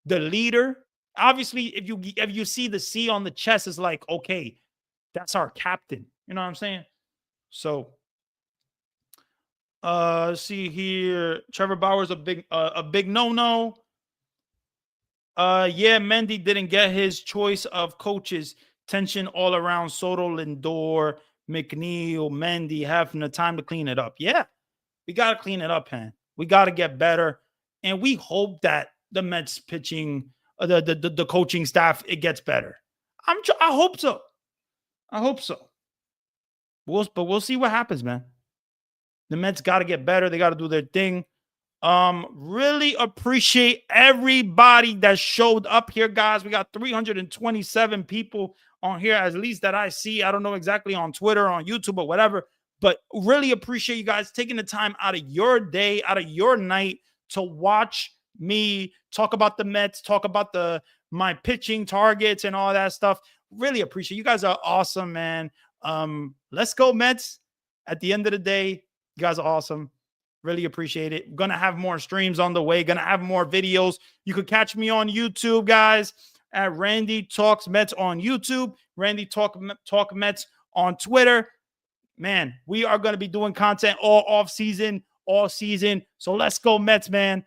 the leader. Obviously, if you see the C on the chest, it's like, okay, that's our captain. You know what I'm saying? So see here. Trevor Bauer's a big no-no. Yeah, Mendy didn't get his choice of coaches. Tension all around Soto, Lindor, McNeil, Mendy, having the time to clean it up. Yeah, we got to clean it up, man. We got to get better. And we hope that the Mets pitching, the coaching staff, it gets better. I hope so. I hope so. But we'll see what happens, man. The Mets got to get better. They got to do their thing. Really appreciate everybody that showed up here, guys. We got 327 people on here, at least that I see. I don't know exactly on Twitter, on YouTube, or whatever, but really appreciate you guys taking the time out of your day, out of your night to watch me talk about the Mets, talk about my pitching targets and all that stuff. Really appreciate you guys. Are awesome, man. Let's go Mets. At the end of the day, you guys are awesome. Really appreciate it. Gonna have more streams on the way. Gonna have more videos. You could catch me on YouTube, guys, at Randy Talks Mets on YouTube. Randy Talk Mets on Twitter. Man, we are gonna be doing content all season. So let's go Mets, man.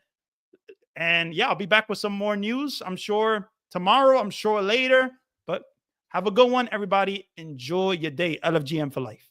And yeah, I'll be back with some more news. I'm sure tomorrow. I'm sure later. But have a good one, everybody. Enjoy your day. LFGM for life.